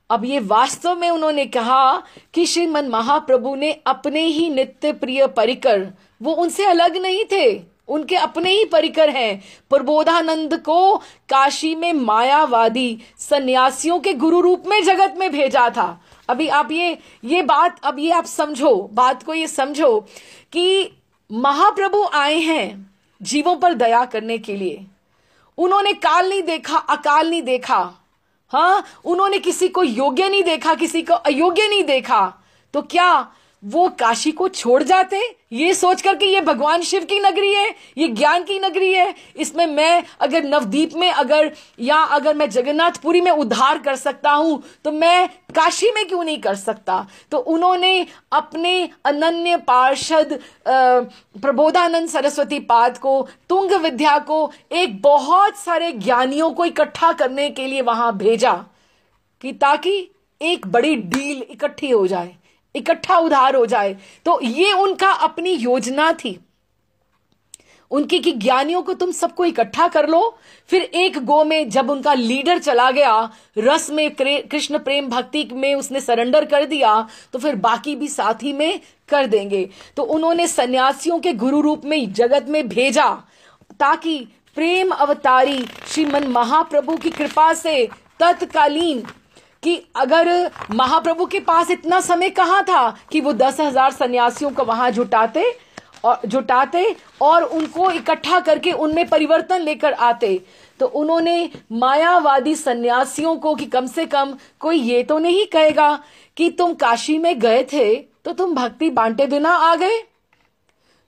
अब ये वास्तव में उन्होंने कहा कि श्रीमन महाप्रभु ने अपने ही नित्य प्रिय परिकर, वो उनसे अलग नहीं थे, उनके अपने ही परिकर हैं, प्रबोधानंद को काशी में मायावादी सन्यासियों के गुरु रूप में जगत में भेजा था। अभी आप ये बात, अब ये आप समझो, बात को ये समझो कि महाप्रभु आए हैं जीवों पर दया करने के लिए। उन्होंने काल नहीं देखा, अकाल नहीं देखा। हाँ, उन्होंने किसी को योग्य नहीं देखा, किसी को अयोग्य नहीं देखा। तो क्या वो काशी को छोड़ जाते ये सोचकर कि ये भगवान शिव की नगरी है, ये ज्ञान की नगरी है, इसमें मैं अगर नवदीप में अगर मैं जगन्नाथपुरी में उद्धार कर सकता हूं, तो मैं काशी में क्यों नहीं कर सकता? तो उन्होंने अपने अनन्य पार्षद प्रबोधानंद सरस्वती पाद को, तुंग विद्या को, एक बहुत सारे ज्ञानियों को इकट्ठा करने के लिए वहां भेजा, कि ताकि एक बड़ी डील इकट्ठी हो जाए, इकट्ठा उधार हो जाए। तो ये उनका अपनी योजना थी। उनके कि ज्ञानियों को तुम सबको इकट्ठा कर लो, फिर एक गो में जब उनका लीडर चला गया, रस में कृष्ण प्रेम भक्ति में उसने सरेंडर कर दिया, तो फिर बाकी भी साथी में कर देंगे। तो उन्होंने सन्यासियों के गुरु रूप में जगत में भेजा ताकि प्रेम अवतारी श्रीमन महाप्रभु की कृपा से तत्कालीन, कि अगर महाप्रभु के पास इतना समय कहाँ था कि वो 10,000 सन्यासियों को वहां जुटाते और उनको इकट्ठा करके उनमें परिवर्तन लेकर आते, तो उन्होंने मायावादी सन्यासियों को कि कम से कम कोई ये तो नहीं कहेगा कि तुम काशी में गए थे तो तुम भक्ति बांटे बिना आ गए,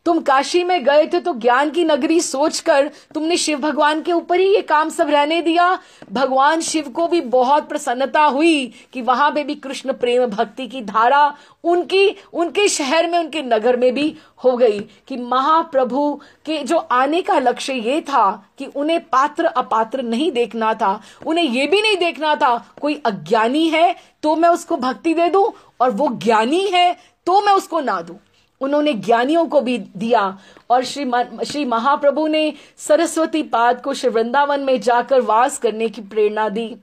तुम काशी में गए थे तो ज्ञान की नगरी सोचकर तुमने शिव भगवान के ऊपर ही ये काम सब रहने दिया। भगवान शिव को भी बहुत प्रसन्नता हुई कि वहां पे भी कृष्ण प्रेम भक्ति की धारा उनके शहर में, उनके नगर में भी हो गई। कि महाप्रभु के जो आने का लक्ष्य ये था कि उन्हें पात्र अपात्र नहीं देखना था, उन्हें ये भी नहीं देखना था कोई अज्ञानी है तो मैं उसको भक्ति दे दूं और वो ज्ञानी है तो मैं उसको ना दूं। उन्होंने ज्ञानियों को भी दिया। और श्री महाप्रभु ने सरस्वती पाद को श्री वृंदावन में जाकर वास करने की प्रेरणा दी।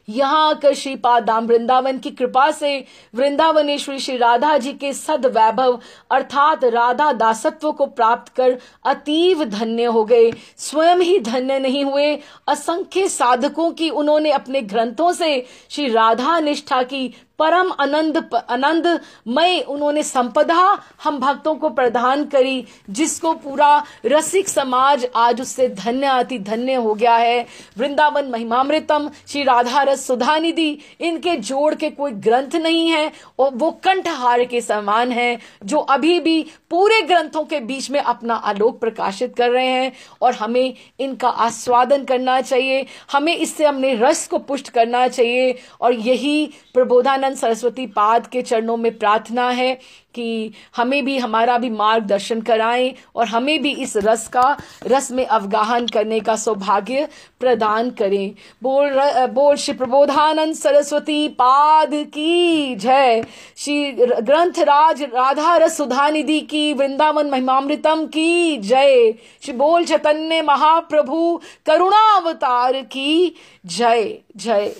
यहाँ आकर श्रीपाद धाम वृंदावन की कृपा से वृंदावनेश्वरी श्री राधा जी के सद वैभव अर्थात राधा दासत्व को प्राप्त कर अतीव धन्य हो गए। स्वयं ही धन्य नहीं हुए, असंख्य साधकों की उन्होंने अपने ग्रंथों से श्री राधा निष्ठा की परम आनंदमय उन्होंने संपदा हम भक्तों को प्रदान करी, जिसको पूरा रसिक समाज आज उससे धन्य अति धन्य हो गया है। वृंदावन महिमामृतम, श्री राधा रस सुधा निधि, इनके जोड़ के कोई ग्रंथ नहीं है और वो कंठहार के समान है, जो अभी भी पूरे ग्रंथों के बीच में अपना आलोक प्रकाशित कर रहे हैं। और हमें इनका आस्वादन करना चाहिए, हमें इससे अपने रस को पुष्ट करना चाहिए। और यही प्रबोधानंद सरस्वती पाद के चरणों में प्रार्थना है कि हमें भी, हमारा भी मार्गदर्शन कराएं और हमें भी इस रस में अवगाहन करने का सौभाग्य प्रदान करें। बोल श्री प्रबोधानंद सरस्वती पाद की जय। श्री ग्रंथराज राधा रस सुधा निधि की, वृंदावन महिमामृतम की जय। श्री बोल चैतन्य महाप्रभु करुणावतार की जय जय।